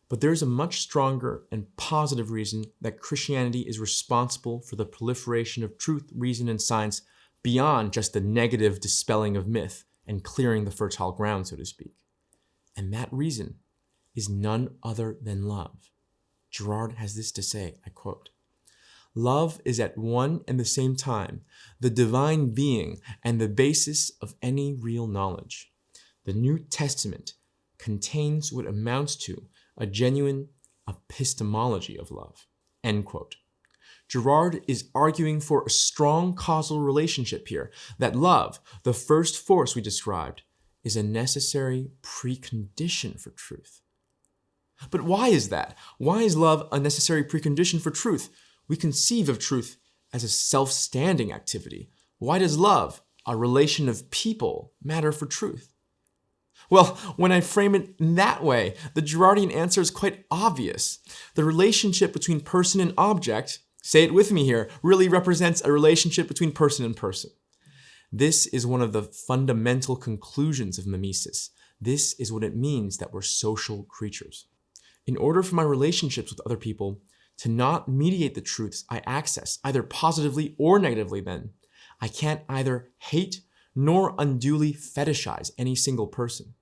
But there is a much stronger and positive reason that Christianity is responsible for the proliferation of truth, reason, and science beyond just the negative dispelling of myth and clearing the fertile ground, so to speak. And that reason is none other than love. Girard has this to say, I quote, "Love is at one and the same time the divine being and the basis of any real knowledge. The New Testament contains what amounts to a genuine epistemology of love." End quote. Girard is arguing for a strong causal relationship here, that love, the first force we described, is a necessary precondition for truth. But why is that? Why is love a necessary precondition for truth? We conceive of truth as a self-standing activity. Why does love, a relation of people, matter for truth? Well, when I frame it in that way, the Girardian answer is quite obvious. The relationship between person and object, say it with me here, really represents a relationship between person and person. This is one of the fundamental conclusions of mimesis. This is what it means that we're social creatures. In order for my relationships with other people to not mediate the truths I access, either positively or negatively, then I can't either hate nor unduly fetishize any single person.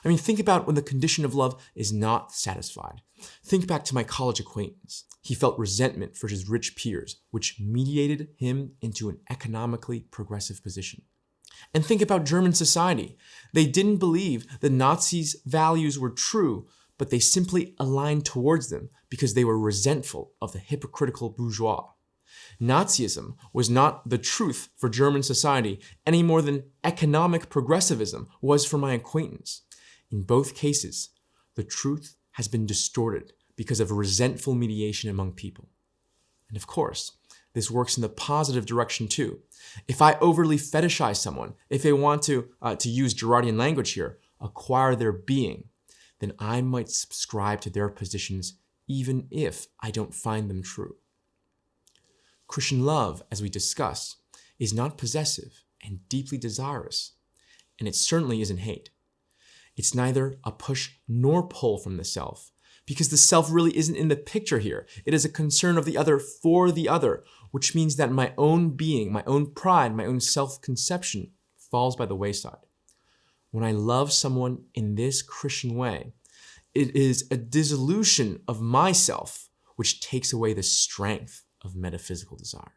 I mean, think about when the condition of love is not satisfied. Think back to my college acquaintance. He felt resentment for his rich peers, which mediated him into an economically progressive position. And think about German society. They didn't believe the Nazis' values were true, but they simply aligned towards them because they were resentful of the hypocritical bourgeois. Nazism was not the truth for German society any more than economic progressivism was for my acquaintance. In both cases, the truth has been distorted because of resentful mediation among people. And of course, this works in the positive direction too. If I overly fetishize someone, if they want to use Girardian language here, acquire their being, then I might subscribe to their positions even if I don't find them true. Christian love, as we discussed, is not possessive and deeply desirous, and it certainly isn't hate. It's neither a push nor pull from the self, because the self really isn't in the picture here. It is a concern of the other for the other, which means that my own being, my own pride, my own self-conception falls by the wayside. When I love someone in this Christian way, it is a dissolution of myself, which takes away the strength of metaphysical desire.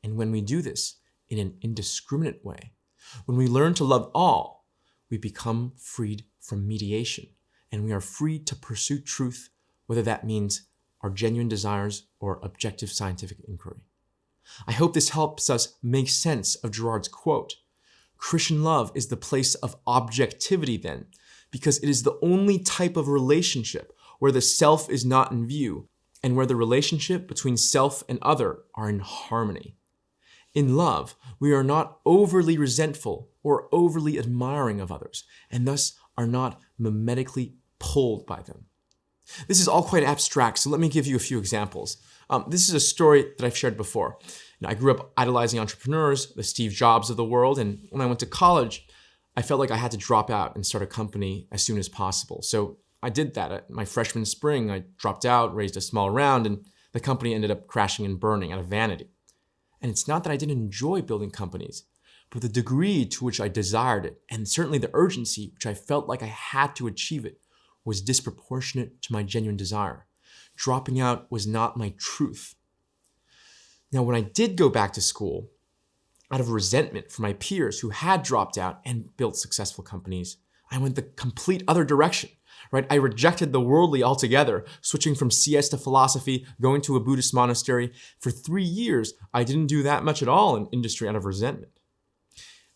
And when we do this in an indiscriminate way, when we learn to love all, we become freed from mediation, and we are free to pursue truth, whether that means our genuine desires or objective scientific inquiry. I hope this helps us make sense of Girard's quote. Christian love is the place of objectivity then, because it is the only type of relationship where the self is not in view, and where the relationship between self and other are in harmony. In love, we are not overly resentful or overly admiring of others, and thus are not mimetically pulled by them. This is all quite abstract, so let me give you a few examples. This is a story that I've shared before. I grew up idolizing entrepreneurs, the Steve Jobs of the world, and when I went to college, I felt like I had to drop out and start a company as soon as possible. So I did that. At my freshman spring, I dropped out, raised a small round, and the company ended up crashing and burning out of vanity. And it's not that I didn't enjoy building companies, but the degree to which I desired it, and certainly the urgency which I felt like I had to achieve it, was disproportionate to my genuine desire. Dropping out was not my truth. Now, when I did go back to school, out of resentment for my peers who had dropped out and built successful companies, I went the complete other direction. Right? I rejected the worldly altogether, switching from CS to philosophy, going to a Buddhist monastery. For 3 years, I didn't do that much at all in industry out of resentment.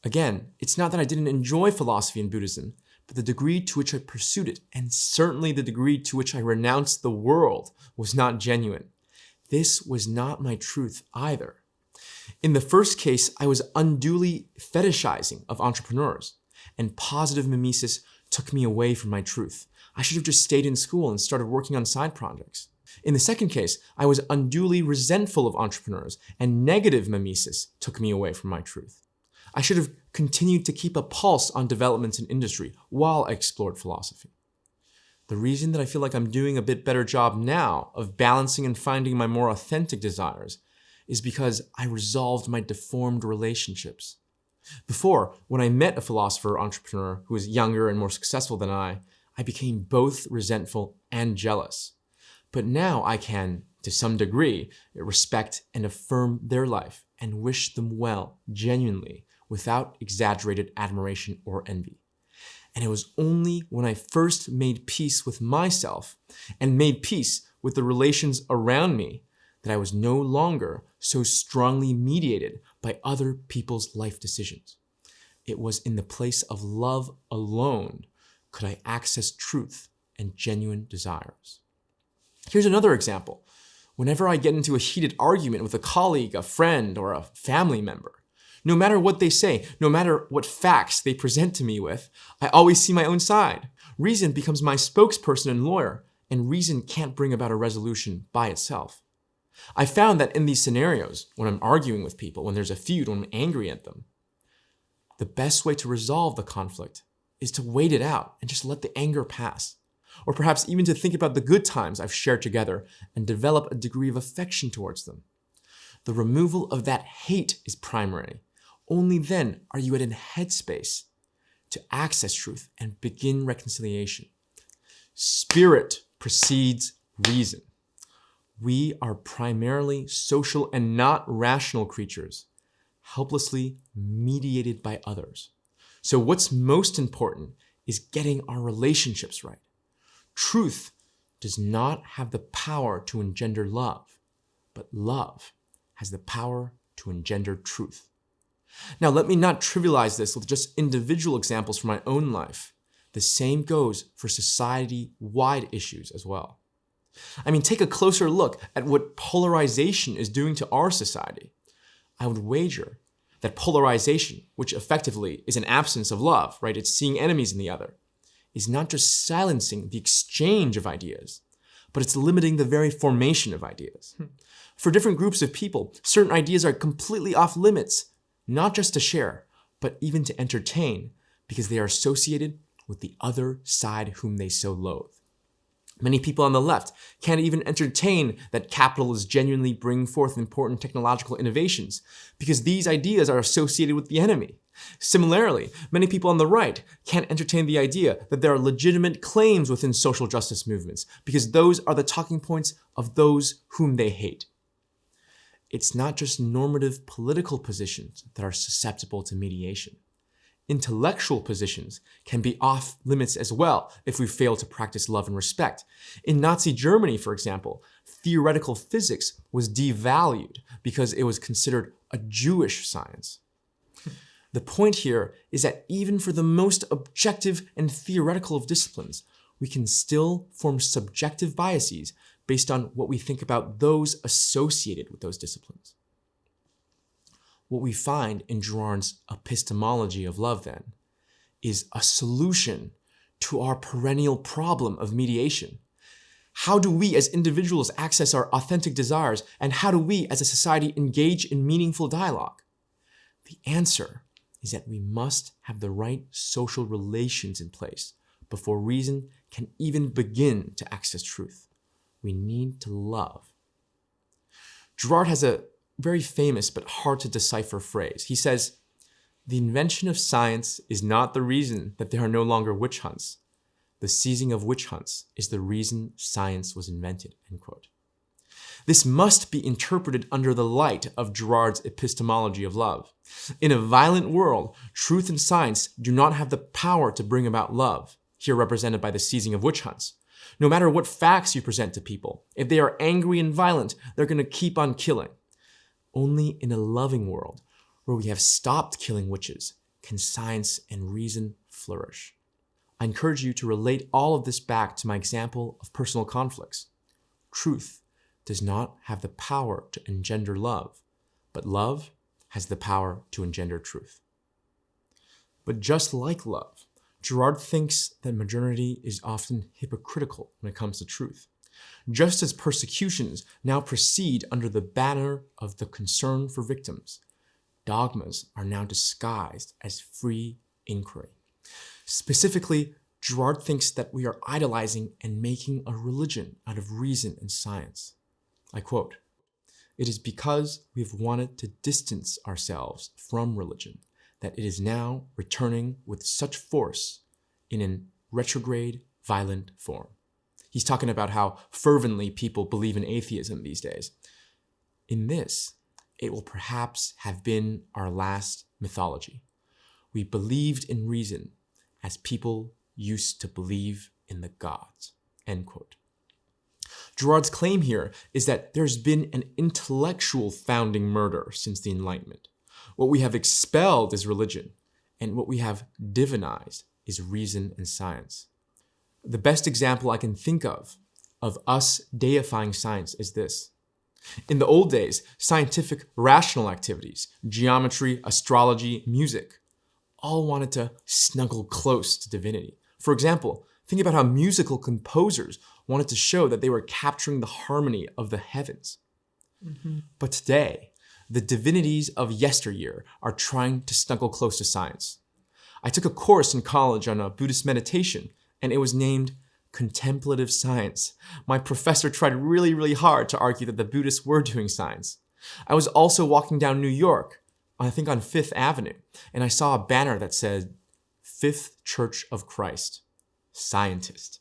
Again, it's not that I didn't enjoy philosophy and Buddhism, but the degree to which I pursued it, and certainly the degree to which I renounced the world, was not genuine. This was not my truth either. In the first case, I was unduly fetishizing of entrepreneurs, and positive mimesis took me away from my truth. I should have just stayed in school and started working on side projects. In the second case, I was unduly resentful of entrepreneurs, and negative mimesis took me away from my truth. I should have continued to keep a pulse on developments in industry while I explored philosophy. The reason that I feel like I'm doing a bit better job now of balancing and finding my more authentic desires is because I resolved my deformed relationships. Before, when I met a philosopher or entrepreneur who was younger and more successful than I became both resentful and jealous. But now I can, to some degree, respect and affirm their life and wish them well, genuinely, without exaggerated admiration or envy. And it was only when I first made peace with myself and made peace with the relations around me that I was no longer so strongly mediated by other people's life decisions. It was in the place of love alone could I access truth and genuine desires. Here's another example. Whenever I get into a heated argument with a colleague, a friend, or a family member, no matter what they say, no matter what facts they present to me with, I always see my own side. Reason becomes my spokesperson and lawyer, and reason can't bring about a resolution by itself. I found that in these scenarios, when I'm arguing with people, when there's a feud, when I'm angry at them, the best way to resolve the conflict is to wait it out and just let the anger pass. Or perhaps even to think about the good times I've shared together and develop a degree of affection towards them. The removal of that hate is primary. Only then are you at a headspace to access truth and begin reconciliation. Spirit precedes reason. We are primarily social and not rational creatures, helplessly mediated by others. So what's most important is getting our relationships right. Truth does not have the power to engender love, but love has the power to engender truth. Now, let me not trivialize this with just individual examples from my own life. The same goes for society-wide issues as well. I mean, take a closer look at what polarization is doing to our society. I would wager that polarization, which effectively is an absence of love, right? It's seeing enemies in the other, is not just silencing the exchange of ideas, but it's limiting the very formation of ideas. For different groups of people, certain ideas are completely off limits, not just to share, but even to entertain, because they are associated with the other side whom they so loathe. Many people on the left can't even entertain that capital is genuinely bringing forth important technological innovations because these ideas are associated with the enemy. Similarly, many people on the right can't entertain the idea that there are legitimate claims within social justice movements because those are the talking points of those whom they hate. It's not just normative political positions that are susceptible to mediation. Intellectual positions can be off limits as well if we fail to practice love and respect. In Nazi Germany, for example, theoretical physics was devalued because it was considered a Jewish science. The point here is that even for the most objective and theoretical of disciplines, we can still form subjective biases based on what we think about those associated with those disciplines. What we find in Girard's Epistemology of Love, then, is a solution to our perennial problem of mediation. How do we as individuals access our authentic desires, and how do we as a society engage in meaningful dialogue? The answer is that we must have the right social relations in place before reason can even begin to access truth. We need to love. Girard has a very famous but hard to decipher phrase. He says, "The invention of science is not the reason that there are no longer witch hunts. The ceasing of witch hunts is the reason science was invented," end quote. This must be interpreted under the light of Girard's Epistemology of Love. In a violent world, truth and science do not have the power to bring about love, here represented by the ceasing of witch hunts. No matter what facts you present to people, if they are angry and violent, they're going to keep on killing. Only in a loving world, where we have stopped killing witches, can science and reason flourish. I encourage you to relate all of this back to my example of personal conflicts. Truth does not have the power to engender love, but love has the power to engender truth. But just like love, Girard thinks that modernity is often hypocritical when it comes to truth. Just as persecutions now proceed under the banner of the concern for victims, dogmas are now disguised as free inquiry. Specifically, Girard thinks that we are idolizing and making a religion out of reason and science. I quote, "It is because we have wanted to distance ourselves from religion that it is now returning with such force in a retrograde, violent form." He's talking about how fervently people believe in atheism these days. In this, it will perhaps have been our last mythology. We believed in reason as people used to believe in the gods, end quote. Girard's claim here is that there's been an intellectual founding murder since the Enlightenment. What we have expelled is religion, and what we have divinized is reason and science. The best example I can think of us deifying science is this. In the old days, scientific rational activities, geometry, astrology, music, all wanted to snuggle close to divinity. For example, think about how musical composers wanted to show that they were capturing the harmony of the heavens. But today, the divinities of yesteryear are trying to snuggle close to science. I took a course in college on Buddhist meditation, and it was named Contemplative Science. My professor tried really, really hard to argue that the Buddhists were doing science. I was also walking down New York, I think on 5th Avenue, and I saw a banner that said, fifth church of Christ, scientist.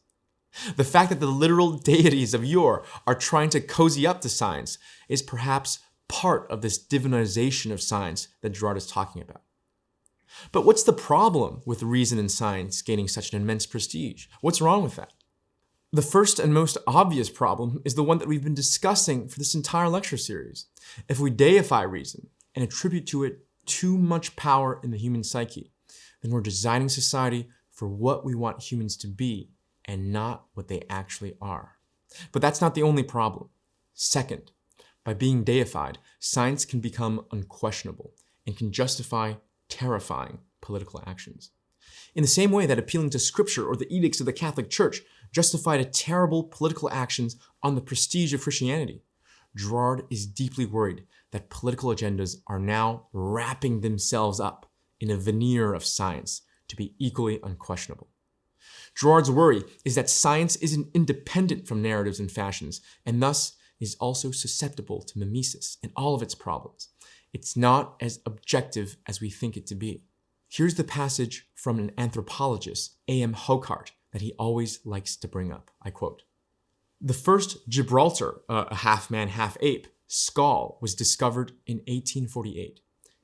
The fact that the literal deities of yore are trying to cozy up to science is perhaps part of this divinization of science that Girard is talking about. But what's the problem with reason and science gaining such an immense prestige? What's wrong with that? The first and most obvious problem is the one that we've been discussing for this entire lecture series. If we deify reason and attribute to it too much power in the human psyche, then we're designing society for what we want humans to be and not what they actually are. But that's not the only problem. Second, by being deified, science can become unquestionable and can justify terrifying political actions. In the same way that appealing to scripture or the edicts of the Catholic Church justified a terrible political actions on the prestige of Christianity, Girard is deeply worried that political agendas are now wrapping themselves up in a veneer of science to be equally unquestionable. Girard's worry is that science isn't independent from narratives and fashions, and thus is also susceptible to mimesis and all of its problems. It's not as objective as we think it to be. Here's the passage from an anthropologist, A.M. Hocart, that he always likes to bring up. I quote, "The first Gibraltar, a half-man, half-ape, skull was discovered in 1848.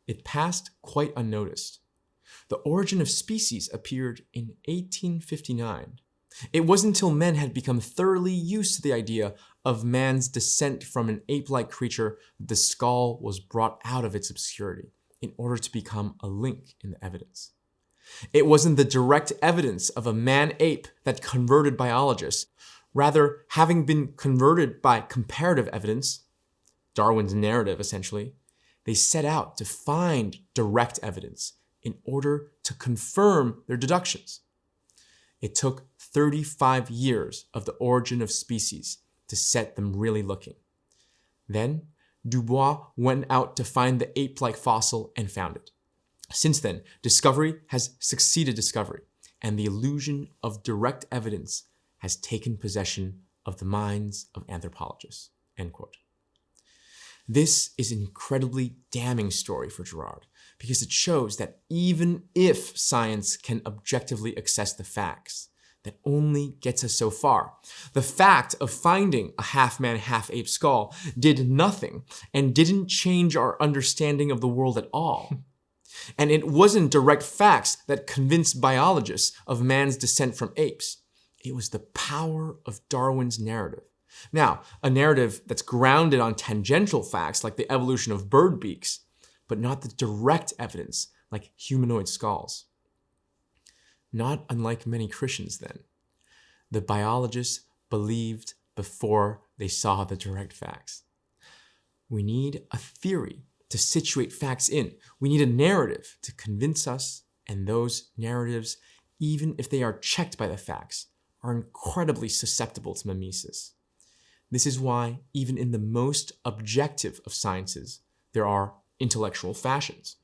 It passed quite unnoticed. The Origin of Species appeared in 1859. It wasn't until men had become thoroughly used to the idea of man's descent from an ape-like creature that the skull was brought out of its obscurity in order to become a link in the evidence. It wasn't the direct evidence of a man-ape that converted biologists. Rather, having been converted by comparative evidence, Darwin's narrative essentially, they set out to find direct evidence in order to confirm their deductions. It took 35 years of the Origin of Species to set them really looking. Then, Dubois went out to find the ape-like fossil and found it. Since then, discovery has succeeded discovery, and the illusion of direct evidence has taken possession of the minds of anthropologists." End quote. This is an incredibly damning story for Girard, because it shows that even if science can objectively assess the facts, that only gets us so far. The fact of finding a half-man, half-ape skull did nothing and didn't change our understanding of the world at all. And it wasn't direct facts that convinced biologists of man's descent from apes. It was the power of Darwin's narrative. Now, a narrative that's grounded on tangential facts like the evolution of bird beaks, but not the direct evidence like humanoid skulls. Not unlike many Christians then, the biologists believed before they saw the direct facts. We need a theory to situate facts in. We need a narrative to convince us, and those narratives, even if they are checked by the facts, are incredibly susceptible to mimesis. This is why, even in the most objective of sciences, there are intellectual fashions.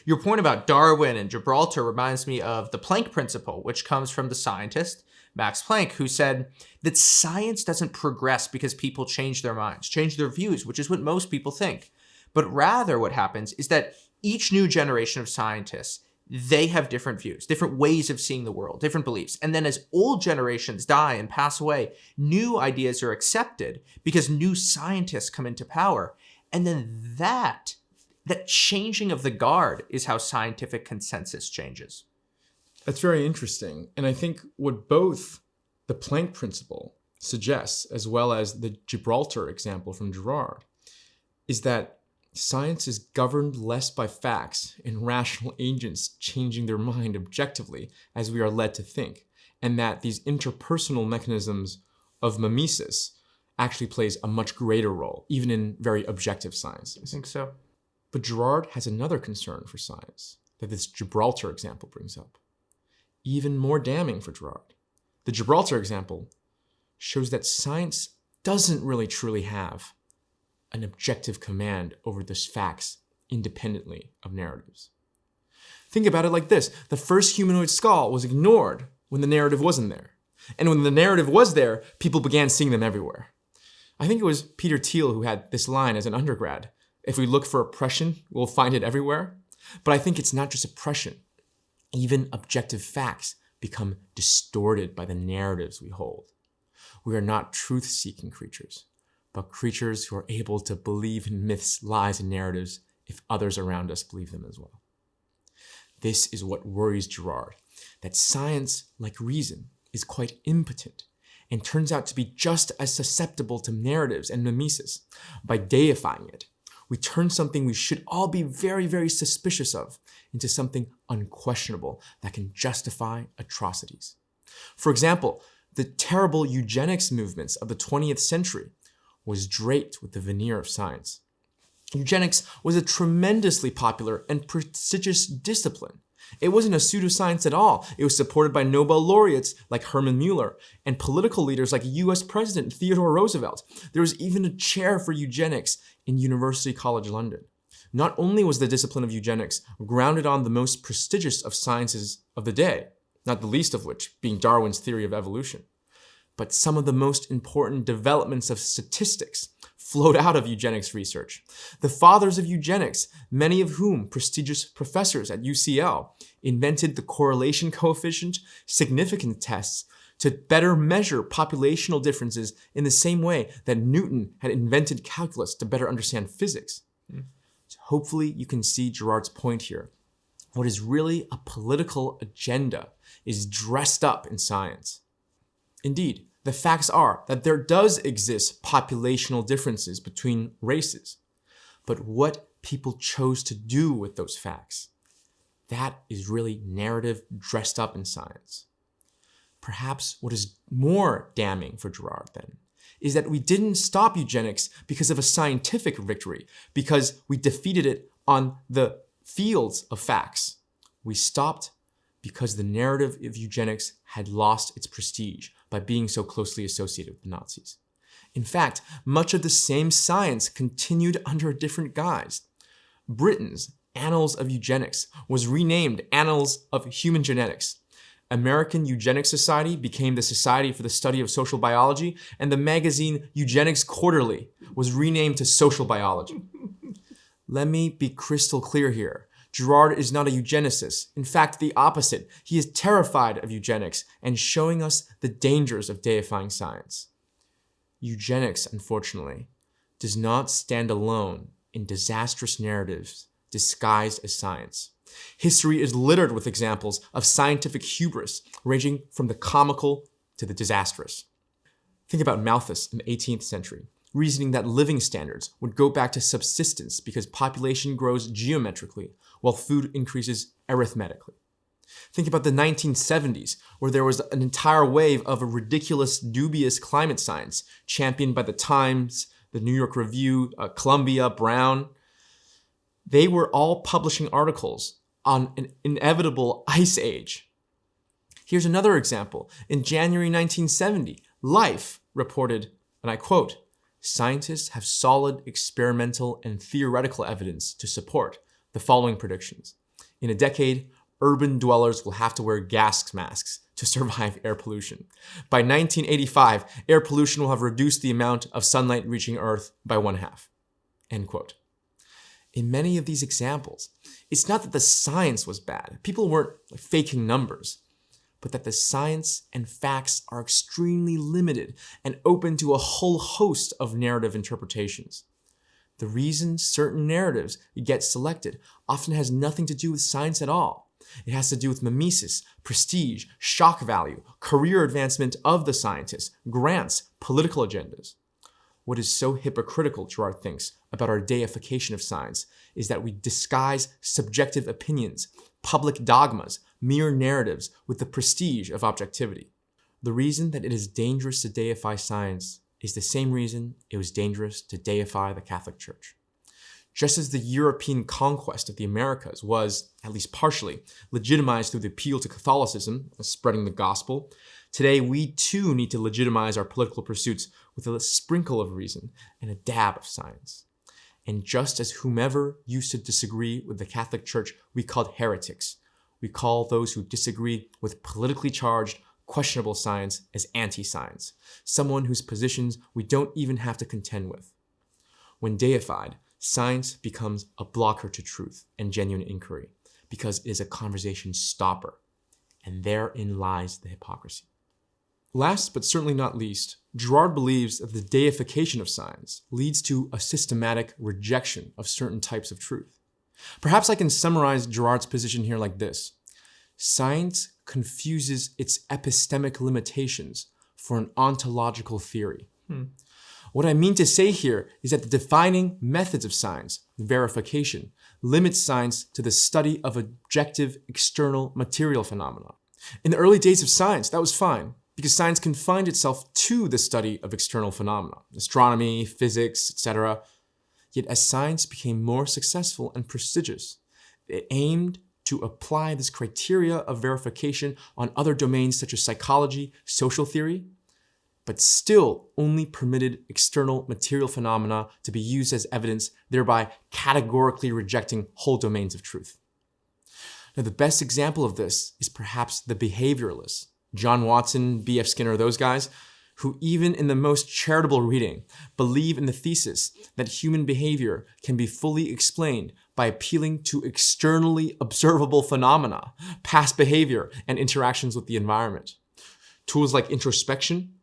Your point about Darwin and Gibraltar reminds me of the Planck principle, which comes from the scientist Max Planck, who said that science doesn't progress because people change their minds, change their views, which is what most people think. But rather what happens is that each new generation of scientists, they have different views, different ways of seeing the world, different beliefs. And then as old generations die and pass away, new ideas are accepted because new scientists come into power. And then that changing of the guard is how scientific consensus changes. That's very interesting. And I think what both the Planck principle suggests, as well as the Gibraltar example from Girard, is that science is governed less by facts and rational agents changing their mind objectively as we are led to think, and that these interpersonal mechanisms of mimesis actually plays a much greater role, even in very objective science. I think so. But Girard has another concern for science that this Gibraltar example brings up. Even more damning for Girard. The Gibraltar example shows that science doesn't really truly have an objective command over those facts independently of narratives. Think about it like this. The first humanoid skull was ignored when the narrative wasn't there. And when the narrative was there, people began seeing them everywhere. I think it was Peter Thiel who had this line as an undergrad. If we look for oppression, we'll find it everywhere. But I think it's not just oppression. Even objective facts become distorted by the narratives we hold. We are not truth-seeking creatures, but creatures who are able to believe in myths, lies, and narratives if others around us believe them as well. This is what worries Girard, that science, like reason, is quite impotent and turns out to be just as susceptible to narratives and mimesis. By deifying it, we turn something we should all be very, very suspicious of into something unquestionable that can justify atrocities. For example, the terrible eugenics movements of the 20th century was draped with the veneer of science. Eugenics was a tremendously popular and prestigious discipline. It wasn't a pseudoscience at all. It was supported by Nobel laureates like Herman Muller and political leaders like US President Theodore Roosevelt. There was even a chair for eugenics in University College London. Not only was the discipline of eugenics grounded on the most prestigious of sciences of the day, not the least of which being Darwin's theory of evolution, but some of the most important developments of statistics flowed out of eugenics research. The fathers of eugenics, many of whom prestigious professors at UCL, invented the correlation coefficient, significance tests, to better measure populational differences in the same way that Newton had invented calculus to better understand physics. So hopefully you can see Girard's point here. What is really a political agenda is dressed up in science. Indeed, the facts are that there does exist populational differences between races. But what people chose to do with those facts, that is really narrative dressed up in science. Perhaps what is more damning for Girard then is that we didn't stop eugenics because of a scientific victory, because we defeated it on the fields of facts. We stopped because the narrative of eugenics had lost its prestige by being so closely associated with the Nazis. In fact, much of the same science continued under a different guise. Britain's Annals of Eugenics was renamed Annals of Human Genetics. American Eugenics Society became the Society for the Study of Social Biology, and the magazine Eugenics Quarterly was renamed to Social Biology. Let me be crystal clear here. Girard is not a eugenicist. In fact, the opposite. He is terrified of eugenics and showing us the dangers of deifying science. Eugenics, unfortunately, does not stand alone in disastrous narratives disguised as science. History is littered with examples of scientific hubris, ranging from the comical to the disastrous. Think about Malthus in the 18th century, reasoning that living standards would go back to subsistence because population grows geometrically, while food increases arithmetically. Think about the 1970s, where there was an entire wave of a ridiculous, dubious climate science championed by the Times, the New York Review, Columbia, Brown. They were all publishing articles on an inevitable ice age. Here's another example. In January 1970, Life reported, and I quote, "Scientists have solid experimental and theoretical evidence to support the following predictions. In a decade, urban dwellers will have to wear gas masks to survive air pollution. By 1985, air pollution will have reduced the amount of sunlight reaching Earth by 1/2. End quote. In many of these examples, it's not that the science was bad. People weren't faking numbers, but that the science and facts are extremely limited and open to a whole host of narrative interpretations. The reason certain narratives get selected often has nothing to do with science at all. It has to do with mimesis, prestige, shock value, career advancement of the scientists, grants, political agendas. What is so hypocritical, Girard thinks, about our deification of science is that we disguise subjective opinions, public dogmas, mere narratives with the prestige of objectivity. The reason that it is dangerous to deify science is the same reason it was dangerous to deify the Catholic Church. Just as the European conquest of the Americas was, at least partially, legitimized through the appeal to Catholicism, spreading the gospel, today we too need to legitimize our political pursuits with a sprinkle of reason and a dab of science. And just as whomever used to disagree with the Catholic Church we called heretics, we call those who disagree with politically charged, questionable science as anti-science, someone whose positions we don't even have to contend with. When deified, science becomes a blocker to truth and genuine inquiry, because it is a conversation stopper. And therein lies the hypocrisy. Last but certainly not least, Girard believes that the deification of science leads to a systematic rejection of certain types of truth. Perhaps I can summarize Girard's position here like this. Science confuses its epistemic limitations for an ontological theory. What I mean to say here is that the defining methods of science, verification, limits science to the study of objective external material phenomena. In the early days of science, that was fine, because science confined itself to the study of external phenomena, astronomy, physics, etc. Yet as science became more successful and prestigious, it aimed to apply this criteria of verification on other domains such as psychology, social theory, but still only permitted external material phenomena to be used as evidence, thereby categorically rejecting whole domains of truth. Now, the best example of this is perhaps the behavioralists, John Watson, B.F. Skinner, those guys, who even in the most charitable reading believe in the thesis that human behavior can be fully explained by appealing to externally observable phenomena, past behavior, and interactions with the environment. Tools like introspection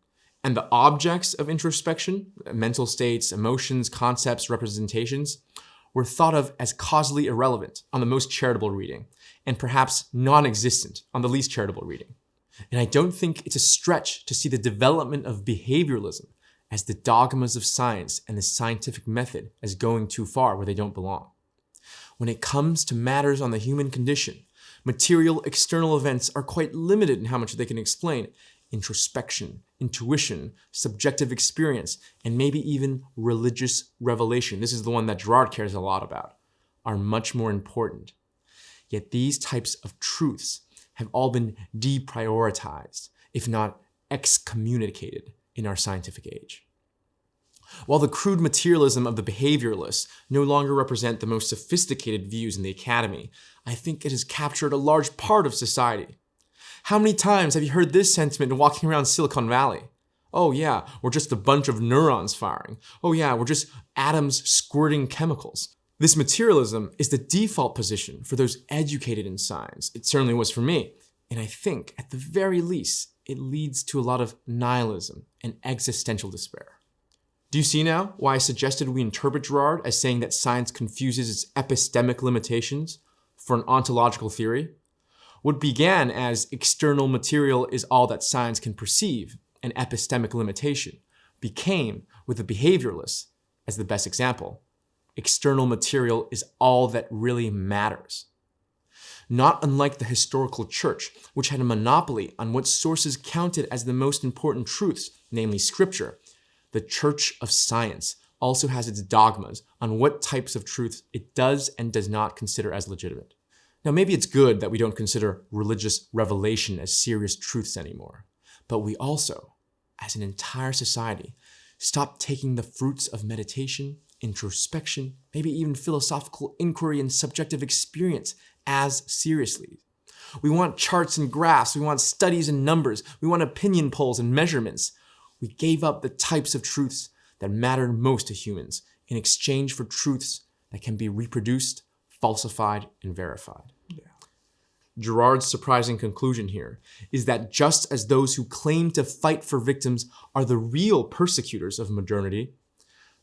and the objects of introspection, mental states, emotions, concepts, representations, were thought of as causally irrelevant on the most charitable reading, and perhaps non-existent on the least charitable reading. And I don't think it's a stretch to see the development of behavioralism as the dogmas of science and the scientific method as going too far where they don't belong. When it comes to matters on the human condition, material external events are quite limited in how much they can explain. Introspection, intuition, subjective experience, and maybe even religious revelation, this is the one that Girard cares a lot about, are much more important. Yet these types of truths have all been deprioritized, if not excommunicated, in our scientific age. While the crude materialism of the behavioralists no longer represent the most sophisticated views in the academy, I think it has captured a large part of society. How many times have you heard this sentiment walking around Silicon Valley? Oh yeah, we're just a bunch of neurons firing. Oh yeah, we're just atoms squirting chemicals. This materialism is the default position for those educated in science. It certainly was for me. And I think, at the very least, it leads to a lot of nihilism and existential despair. Do you see now why I suggested we interpret Girard as saying that science confuses its epistemic limitations for an ontological theory? What began as external material is all that science can perceive, an epistemic limitation, became, with the behavioralists as the best example, external material is all that really matters. Not unlike the historical church, which had a monopoly on what sources counted as the most important truths, namely scripture, the Church of Science also has its dogmas on what types of truths it does and does not consider as legitimate. Now, maybe it's good that we don't consider religious revelation as serious truths anymore, but we also, as an entire society, stop taking the fruits of meditation, introspection, maybe even philosophical inquiry and subjective experience as seriously. We want charts and graphs, we want studies and numbers, we want opinion polls and measurements. We gave up the types of truths that matter most to humans in exchange for truths that can be reproduced, falsified, and verified. Girard's surprising conclusion here is that just as those who claim to fight for victims are the real persecutors of modernity,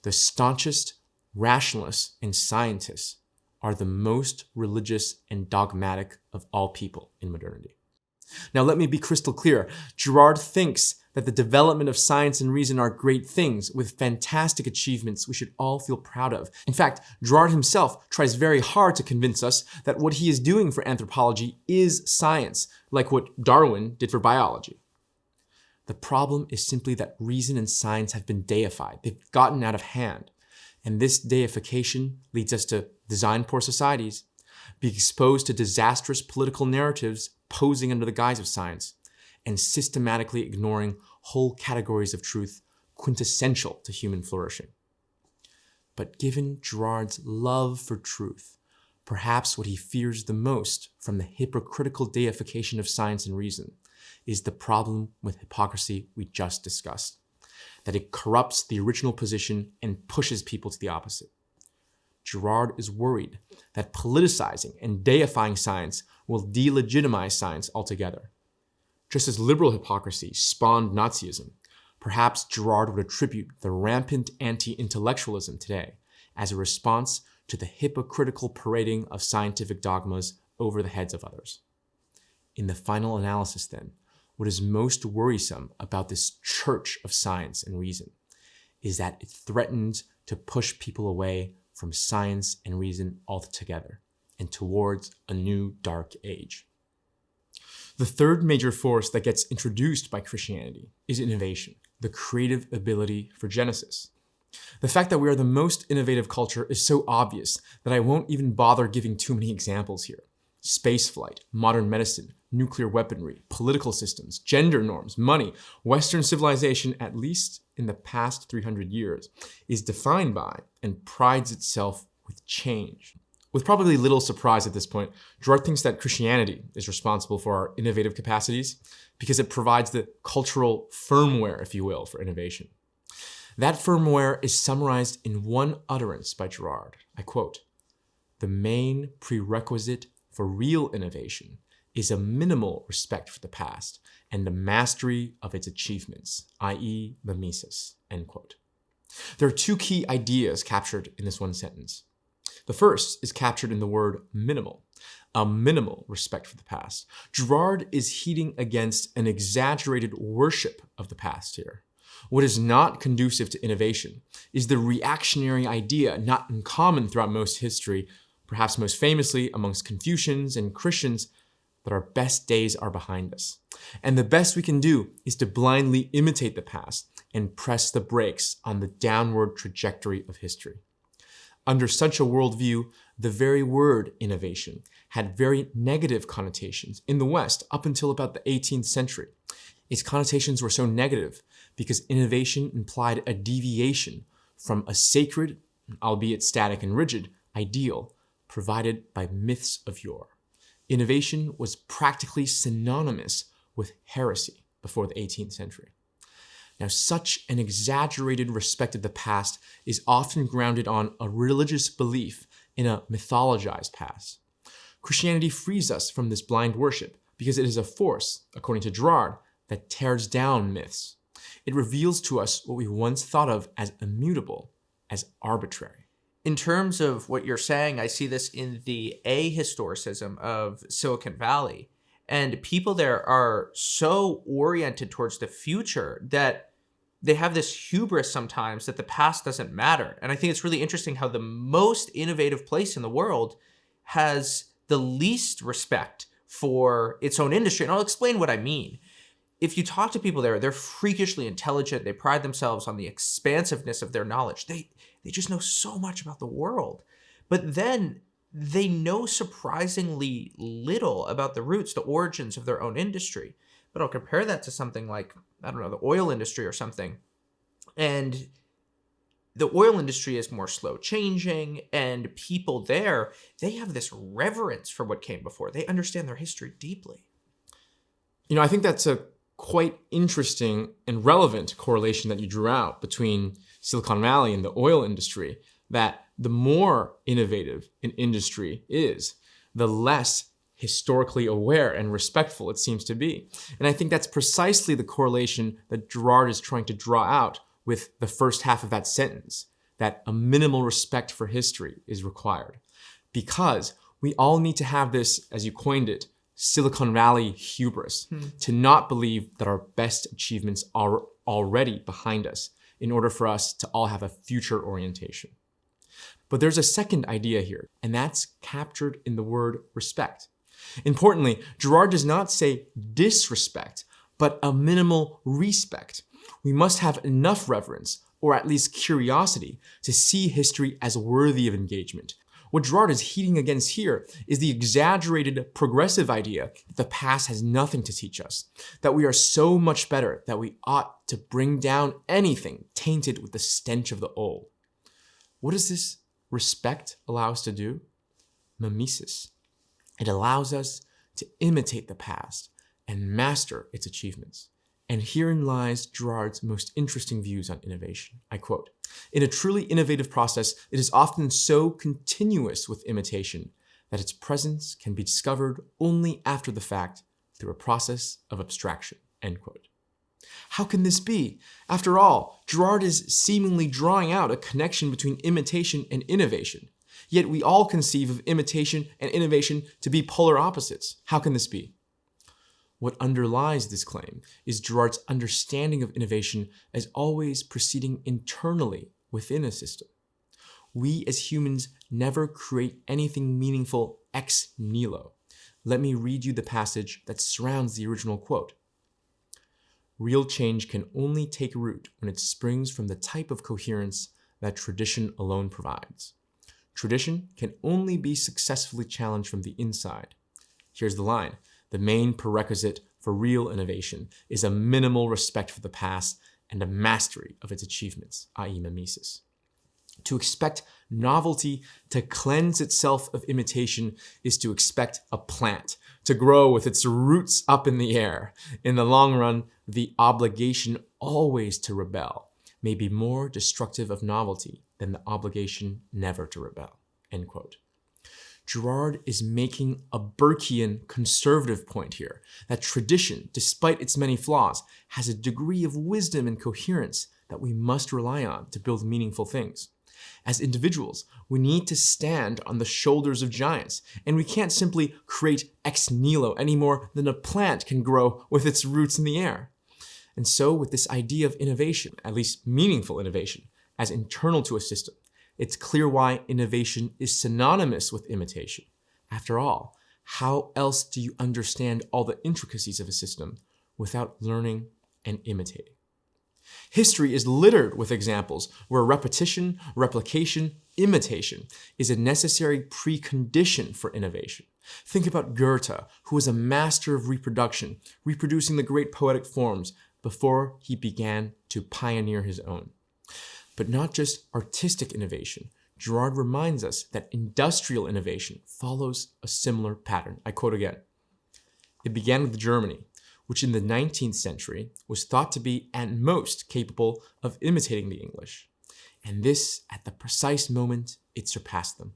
the staunchest rationalists and scientists are the most religious and dogmatic of all people in modernity. Now, let me be crystal clear. Girard thinks that the development of science and reason are great things with fantastic achievements we should all feel proud of. In fact, Girard himself tries very hard to convince us that what he is doing for anthropology is science, like what Darwin did for biology. The problem is simply that reason and science have been deified. They've gotten out of hand. And this deification leads us to design poor societies, be exposed to disastrous political narratives posing under the guise of science, and systematically ignoring whole categories of truth quintessential to human flourishing. But given Girard's love for truth, perhaps what he fears the most from the hypocritical deification of science and reason is the problem with hypocrisy we just discussed, that it corrupts the original position and pushes people to the opposite. Girard is worried that politicizing and deifying science will delegitimize science altogether. Just as liberal hypocrisy spawned Nazism, perhaps Girard would attribute the rampant anti-intellectualism today as a response to the hypocritical parading of scientific dogmas over the heads of others. In the final analysis, then, what is most worrisome about this church of science and reason is that it threatens to push people away from science and reason altogether and towards a new dark age. The third major force that gets introduced by Christianity is innovation, the creative ability for Genesis. The fact that we are the most innovative culture is so obvious that I won't even bother giving too many examples here. Spaceflight, modern medicine, nuclear weaponry, political systems, gender norms, money, Western civilization, at least in the past 300 years, is defined by and prides itself with change. With probably little surprise at this point, Girard thinks that Christianity is responsible for our innovative capacities because it provides the cultural firmware, if you will, for innovation. That firmware is summarized in one utterance by Girard. I quote, "The main prerequisite for real innovation is a minimal respect for the past and the mastery of its achievements, i.e. mimesis," end quote. There are two key ideas captured in this one sentence. The first is captured in the word minimal, a minimal respect for the past. Girard is heating against an exaggerated worship of the past here. What is not conducive to innovation is the reactionary idea, not uncommon throughout most history, perhaps most famously amongst Confucians and Christians, that our best days are behind us. And the best we can do is to blindly imitate the past and press the brakes on the downward trajectory of history. Under such a worldview, the very word innovation had very negative connotations in the West up until about the 18th century. Its connotations were so negative because innovation implied a deviation from a sacred, albeit static and rigid, ideal provided by myths of yore. Innovation was practically synonymous with heresy before the 18th century. Now, such an exaggerated respect of the past is often grounded on a religious belief in a mythologized past. Christianity frees us from this blind worship because it is a force, according to Girard, that tears down myths. It reveals to us what we once thought of as immutable, as arbitrary. In terms of what you're saying, I see this in the ahistoricism of Silicon Valley. And people there are so oriented towards the future that they have this hubris sometimes that the past doesn't matter. And I think it's really interesting how the most innovative place in the world has the least respect for its own industry. And I'll explain what I mean. If you talk to people there, they're freakishly intelligent. They pride themselves on the expansiveness of their knowledge. They just know so much about the world. But then they know surprisingly little about the roots, the origins of their own industry. But I'll compare that to something like, I don't know, the oil industry or something. And the oil industry is more slow changing, and people there, they have this reverence for what came before. They understand their history deeply. You know, I think that's a quite interesting and relevant correlation that you drew out between Silicon Valley and the oil industry, that the more innovative an industry is, the less historically aware and respectful it seems to be. And I think that's precisely the correlation that Girard is trying to draw out with the first half of that sentence, that a minimal respect for history is required. Because we all need to have this, as you coined it, Silicon Valley hubris, to not believe that our best achievements are already behind us in order for us to all have a future orientation. But there's a second idea here, and that's captured in the word respect. Importantly, Girard does not say disrespect, but a minimal respect. We must have enough reverence, or at least curiosity, to see history as worthy of engagement. What Girard is heating against here is the exaggerated progressive idea that the past has nothing to teach us, that we are so much better that we ought to bring down anything tainted with the stench of the old. What does this respect allow us to do? Mimesis. It allows us to imitate the past and master its achievements. And herein lies Girard's most interesting views on innovation. I quote, "In a truly innovative process, it is often so continuous with imitation that its presence can be discovered only after the fact through a process of abstraction." End quote. How can this be? After all, Girard is seemingly drawing out a connection between imitation and innovation. Yet we all conceive of imitation and innovation to be polar opposites. How can this be? What underlies this claim is Girard's understanding of innovation as always proceeding internally within a system. We as humans never create anything meaningful ex nihilo. Let me read you the passage that surrounds the original quote. "Real change can only take root when it springs from the type of coherence that tradition alone provides. Tradition can only be successfully challenged from the inside." Here's the line. "The main prerequisite for real innovation is a minimal respect for the past and a mastery of its achievements, i.e. mimesis. To expect novelty to cleanse itself of imitation is to expect a plant to grow with its roots up in the air. In the long run, the obligation always to rebel may be more destructive of novelty than the obligation never to rebel." End quote. Girard is making a Burkean conservative point here, that tradition, despite its many flaws, has a degree of wisdom and coherence that we must rely on to build meaningful things. As individuals, we need to stand on the shoulders of giants, and we can't simply create ex nihilo any more than a plant can grow with its roots in the air. And so with this idea of innovation, at least meaningful innovation, as internal to a system, it's clear why innovation is synonymous with imitation. After all, how else do you understand all the intricacies of a system without learning and imitating? History is littered with examples where repetition, replication, imitation is a necessary precondition for innovation. Think about Goethe, who was a master of reproduction, reproducing the great poetic forms before he began to pioneer his own. But not just artistic innovation. Girard reminds us that industrial innovation follows a similar pattern. I quote again. "It began with Germany, which in the 19th century was thought to be at most capable of imitating the English. And this at the precise moment it surpassed them.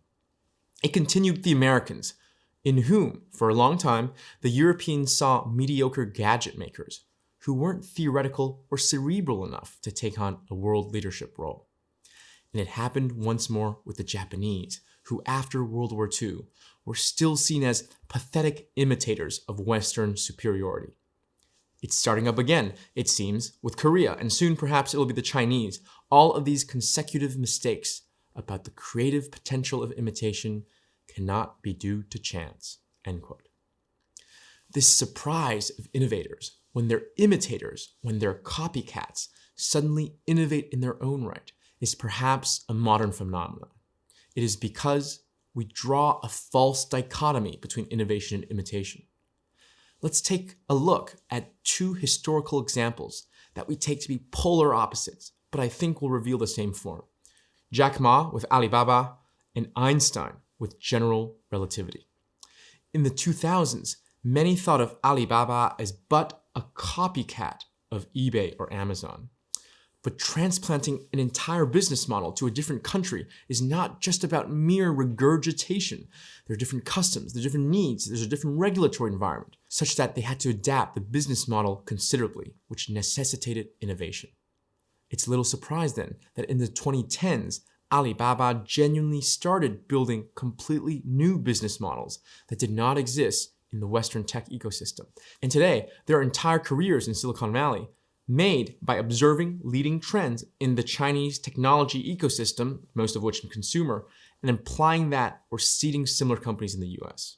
It continued with the Americans, in whom, for a long time, the Europeans saw mediocre gadget makers who weren't theoretical or cerebral enough to take on a world leadership role. And it happened once more with the Japanese, who after World War II were still seen as pathetic imitators of Western superiority. It's starting up again, it seems, with Korea, and soon perhaps it'll be the Chinese. All of these consecutive mistakes about the creative potential of imitation cannot be due to chance." End quote. This surprise of innovators, when they're imitators, when they're copycats, suddenly innovate in their own right, is perhaps a modern phenomenon. It is because we draw a false dichotomy between innovation and imitation. Let's take a look at two historical examples that we take to be polar opposites, but I think will reveal the same form. Jack Ma with Alibaba and Einstein with general relativity. In the 2000s, many thought of Alibaba as but a copycat of eBay or Amazon. But transplanting an entire business model to a different country is not just about mere regurgitation. There are different customs, there are different needs, there's a different regulatory environment, such that they had to adapt the business model considerably, which necessitated innovation. It's little surprise then that in the 2010s, Alibaba genuinely started building completely new business models that did not exist in the Western tech ecosystem. And today, there are entire careers in Silicon Valley made by observing leading trends in the Chinese technology ecosystem, most of which in consumer, and applying that or seeding similar companies in the US.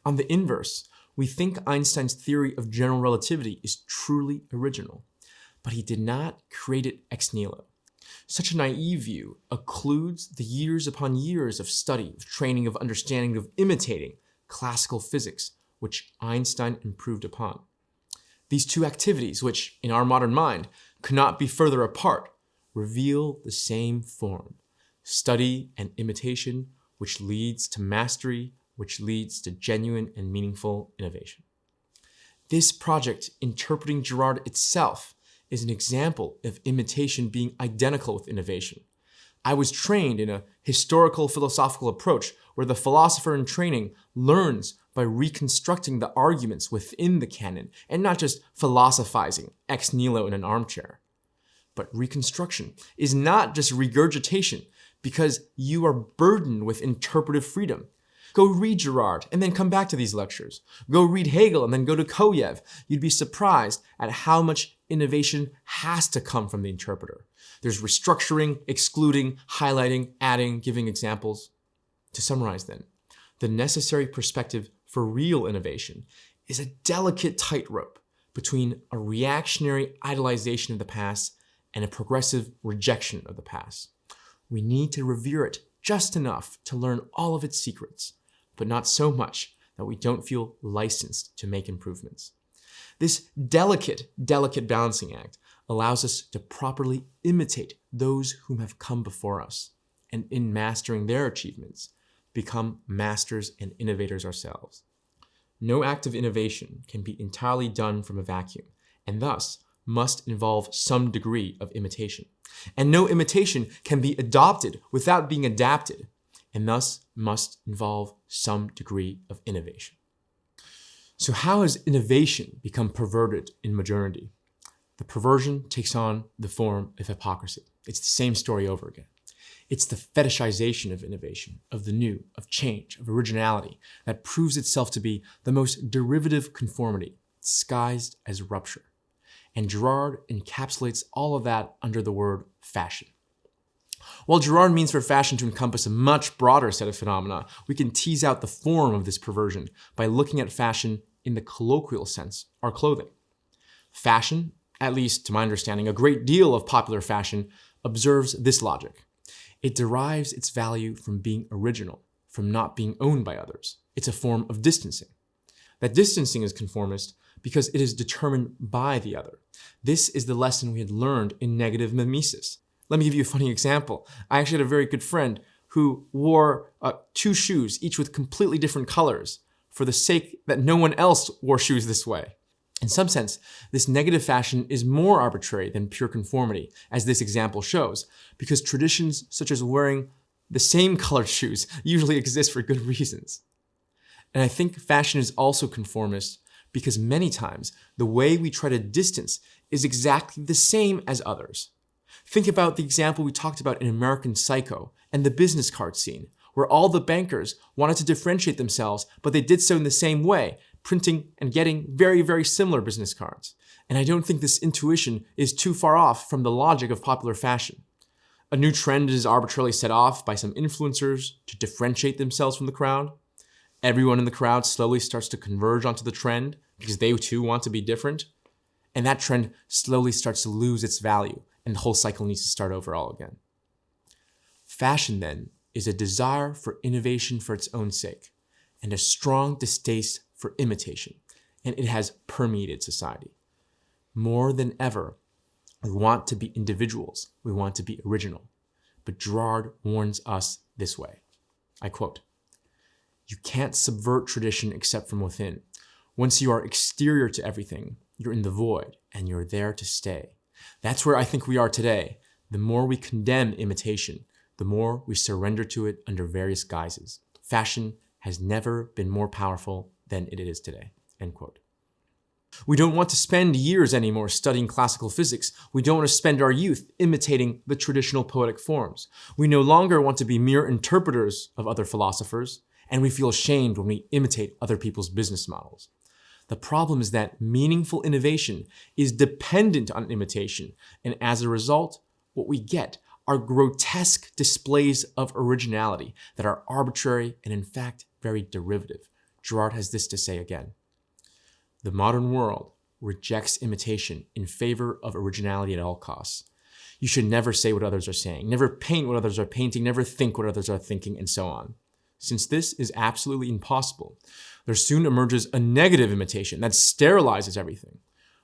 On the inverse, we think Einstein's theory of general relativity is truly original, but he did not create it ex nihilo. Such a naive view occludes the years upon years of study, of training, of understanding, of imitating classical physics, which Einstein improved upon. These two activities, which in our modern mind could not be further apart, reveal the same form: study and imitation, which leads to mastery, which leads to genuine and meaningful innovation. This project, interpreting Girard itself, is an example of imitation being identical with innovation. I was trained in a historical philosophical approach where the philosopher in training learns by reconstructing the arguments within the canon and not just philosophizing ex nihilo in an armchair. But reconstruction is not just regurgitation because you are burdened with interpretive freedom. Go read Girard and then come back to these lectures. Go read Hegel and then go to Koyev. You'd be surprised at how much innovation has to come from the interpreter. There's restructuring, excluding, highlighting, adding, giving examples. To summarize then, the necessary perspective for real innovation is a delicate tightrope between a reactionary idolization of the past and a progressive rejection of the past. We need to revere it just enough to learn all of its secrets, but not so much that we don't feel licensed to make improvements. This delicate balancing act allows us to properly imitate those whom have come before us, and in mastering their achievements, become masters and innovators ourselves. No act of innovation can be entirely done from a vacuum, and thus must involve some degree of imitation. And no imitation can be adopted without being adapted, and thus must involve some degree of innovation. So how has innovation become perverted in modernity? The perversion takes on the form of hypocrisy. It's the same story over again. It's the fetishization of innovation, of the new, of change, of originality that proves itself to be the most derivative conformity, disguised as rupture. And Girard encapsulates all of that under the word fashion. While Girard means for fashion to encompass a much broader set of phenomena, we can tease out the form of this perversion by looking at fashion in the colloquial sense, our clothing. Fashion, at least to my understanding, a great deal of popular fashion observes this logic. It derives its value from being original, from not being owned by others. It's a form of distancing. That distancing is conformist because it is determined by the other. This is the lesson we had learned in negative mimesis. Let me give you a funny example. I actually had a very good friend who wore 2 shoes, each with completely different colors, for the sake that no one else wore shoes this way. In some sense, this negative fashion is more arbitrary than pure conformity, as this example shows, because traditions such as wearing the same colored shoes usually exist for good reasons. And I think fashion is also conformist because many times the way we try to distance is exactly the same as others. Think about the example we talked about in American Psycho and the business card scene, where all the bankers wanted to differentiate themselves, but they did so in the same way, printing and getting very, very similar business cards. And I don't think this intuition is too far off from the logic of popular fashion. A new trend is arbitrarily set off by some influencers to differentiate themselves from the crowd. Everyone in the crowd slowly starts to converge onto the trend because they too want to be different. And that trend slowly starts to lose its value, and the whole cycle needs to start over all again. Fashion, then, is a desire for innovation for its own sake, and a strong distaste for imitation, and it has permeated society. More than ever, we want to be individuals, we want to be original, but Girard warns us this way. I quote, "You can't subvert tradition except from within. Once you are exterior to everything, you're in the void, and you're there to stay." That's where I think we are today. The more we condemn imitation, the more we surrender to it under various guises. Fashion has never been more powerful than it is today. End quote. We don't want to spend years anymore studying classical physics. We don't want to spend our youth imitating the traditional poetic forms. We no longer want to be mere interpreters of other philosophers, and we feel ashamed when we imitate other people's business models. The problem is that meaningful innovation is dependent on imitation, and as a result, what we get are grotesque displays of originality that are arbitrary and in fact very derivative. Girard has this to say again. The modern world rejects imitation in favor of originality at all costs. You should never say what others are saying, never paint what others are painting, never think what others are thinking, and so on. Since this is absolutely impossible, there soon emerges a negative imitation that sterilizes everything.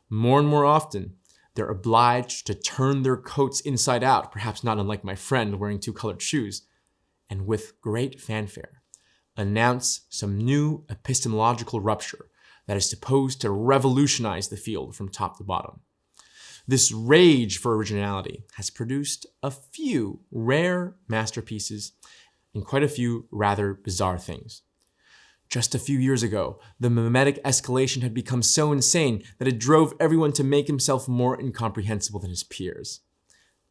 More and more often, they're obliged to turn their coats inside out, perhaps not unlike my friend wearing 2 colored shoes, and with great fanfare, announce some new epistemological rupture that is supposed to revolutionize the field from top to bottom. This rage for originality has produced a few rare masterpieces and quite a few rather bizarre things. Just a few years ago, the mimetic escalation had become so insane that it drove everyone to make himself more incomprehensible than his peers.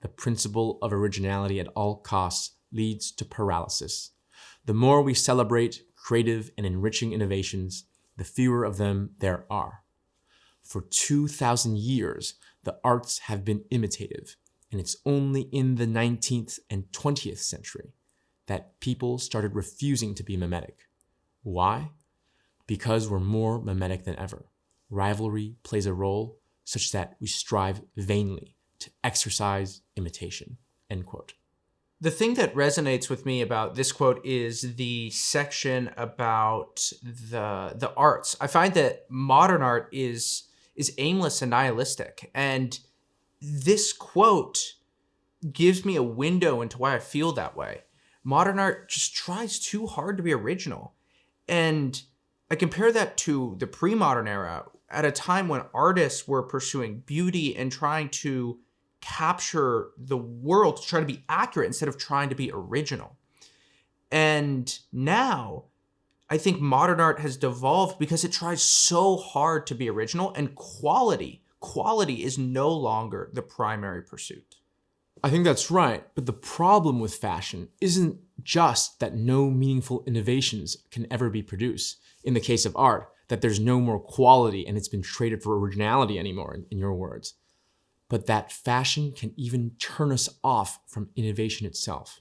The principle of originality at all costs leads to paralysis. The more we celebrate creative and enriching innovations, the fewer of them there are. For 2,000 years, the arts have been imitative, and it's only in the 19th and 20th century that people started refusing to be mimetic. Why? Because we're more mimetic than ever. Rivalry plays a role such that we strive vainly to exercise imitation." End quote. The thing that resonates with me about this quote is the section about the arts. I find that modern art is aimless and nihilistic. And this quote gives me a window into why I feel that way. Modern art just tries too hard to be original. And I compare that to the pre-modern era, at a time when artists were pursuing beauty and trying to capture the world, to try to be accurate instead of trying to be original. And now, I think modern art has devolved because it tries so hard to be original, and quality is no longer the primary pursuit. I think that's right, but the problem with fashion isn't just that no meaningful innovations can ever be produced. In the case of art, that there's no more quality and it's been traded for originality anymore, in your words. But that fashion can even turn us off from innovation itself.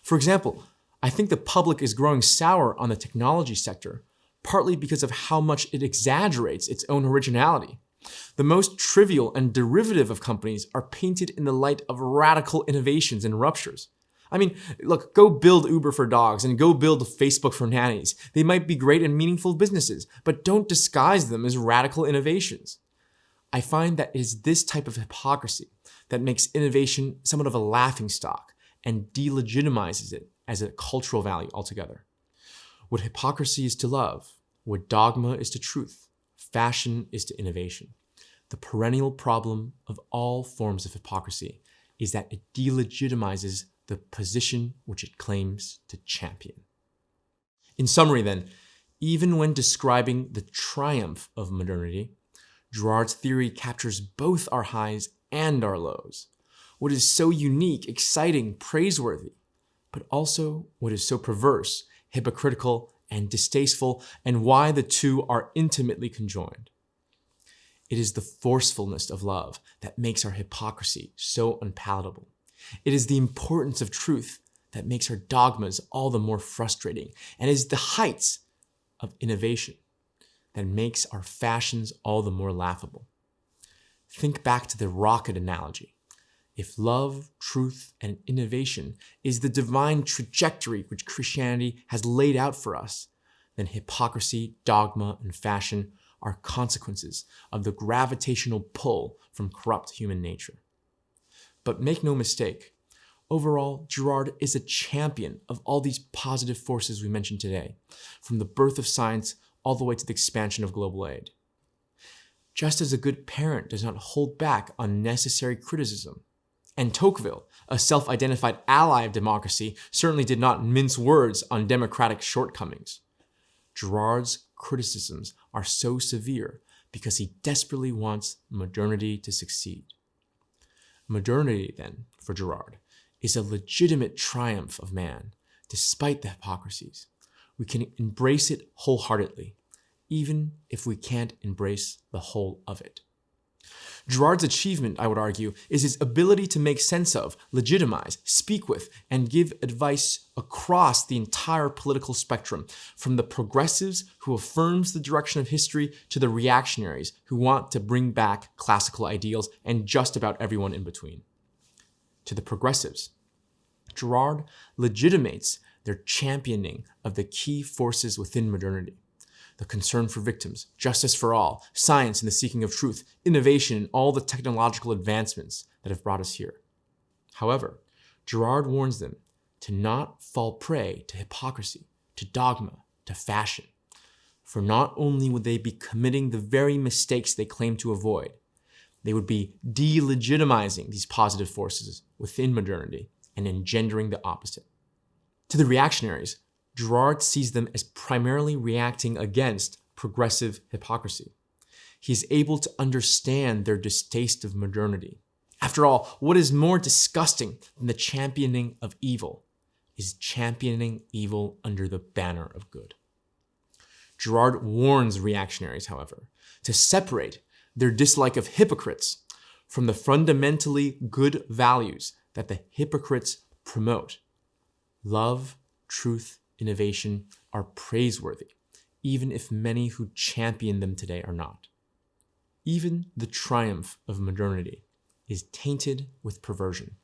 For example, I think the public is growing sour on the technology sector, partly because of how much it exaggerates its own originality. The most trivial and derivative of companies are painted in the light of radical innovations and ruptures. I mean, look, go build Uber for dogs and go build Facebook for nannies. They might be great and meaningful businesses, but don't disguise them as radical innovations. I find that it is this type of hypocrisy that makes innovation somewhat of a laughingstock and delegitimizes it as a cultural value altogether. What hypocrisy is to love, what dogma is to truth, fashion is to innovation. The perennial problem of all forms of hypocrisy is that it delegitimizes the position which it claims to champion. In summary then, even when describing the triumph of modernity, Girard's theory captures both our highs and our lows. What is so unique, exciting, praiseworthy, but also what is so perverse, hypocritical, and distasteful, and why the two are intimately conjoined. It is the forcefulness of love that makes our hypocrisy so unpalatable. It is the importance of truth that makes our dogmas all the more frustrating, and is the heights of innovation that makes our fashions all the more laughable. Think back to the rocket analogy. If love, truth, and innovation is the divine trajectory which Christianity has laid out for us, then hypocrisy, dogma, and fashion are consequences of the gravitational pull from corrupt human nature. But make no mistake, overall, Girard is a champion of all these positive forces we mentioned today, from the birth of science all the way to the expansion of global aid. Just as a good parent does not hold back unnecessary criticism, and Tocqueville, a self-identified ally of democracy, certainly did not mince words on democratic shortcomings. Girard's criticisms are so severe because he desperately wants modernity to succeed. Modernity, then, for Girard, is a legitimate triumph of man, despite the hypocrisies. We can embrace it wholeheartedly, even if we can't embrace the whole of it. Girard's achievement, I would argue, is his ability to make sense of, legitimize, speak with, and give advice across the entire political spectrum, from the progressives who affirms the direction of history to the reactionaries who want to bring back classical ideals, and just about everyone in between. To the progressives, Girard legitimates their championing of the key forces within modernity: the concern for victims, justice for all, science and the seeking of truth, innovation and all the technological advancements that have brought us here. However, Girard warns them to not fall prey to hypocrisy, to dogma, to fashion. For not only would they be committing the very mistakes they claim to avoid, they would be delegitimizing these positive forces within modernity and engendering the opposite. To the reactionaries, Girard sees them as primarily reacting against progressive hypocrisy. He is able to understand their distaste of modernity. After all, what is more disgusting than the championing of evil is championing evil under the banner of good. Girard warns reactionaries, however, to separate their dislike of hypocrites from the fundamentally good values that the hypocrites promote. Love, truth, innovation are praiseworthy, even if many who champion them today are not. Even the triumph of modernity is tainted with perversion,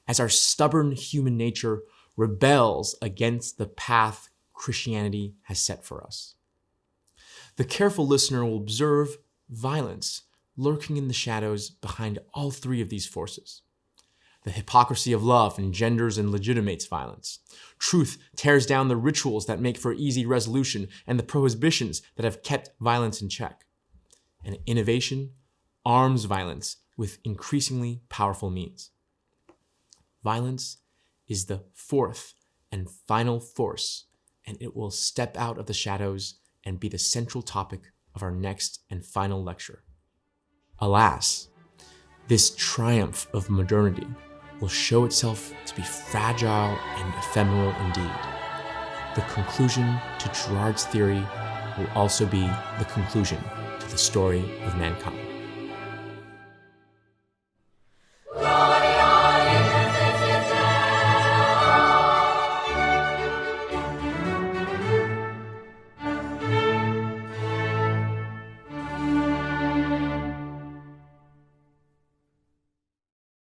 as our stubborn human nature rebels against the path Christianity has set for us. The careful listener will observe violence lurking in the shadows behind all three of these forces. The hypocrisy of love engenders and legitimates violence. Truth tears down the rituals that make for easy resolution and the prohibitions that have kept violence in check. And innovation arms violence with increasingly powerful means. Violence is the fourth and final force, and it will step out of the shadows and be the central topic of our next and final lecture. Alas, this triumph of modernity will show itself to be fragile and ephemeral indeed. The conclusion to Girard's theory will also be the conclusion to the story of mankind.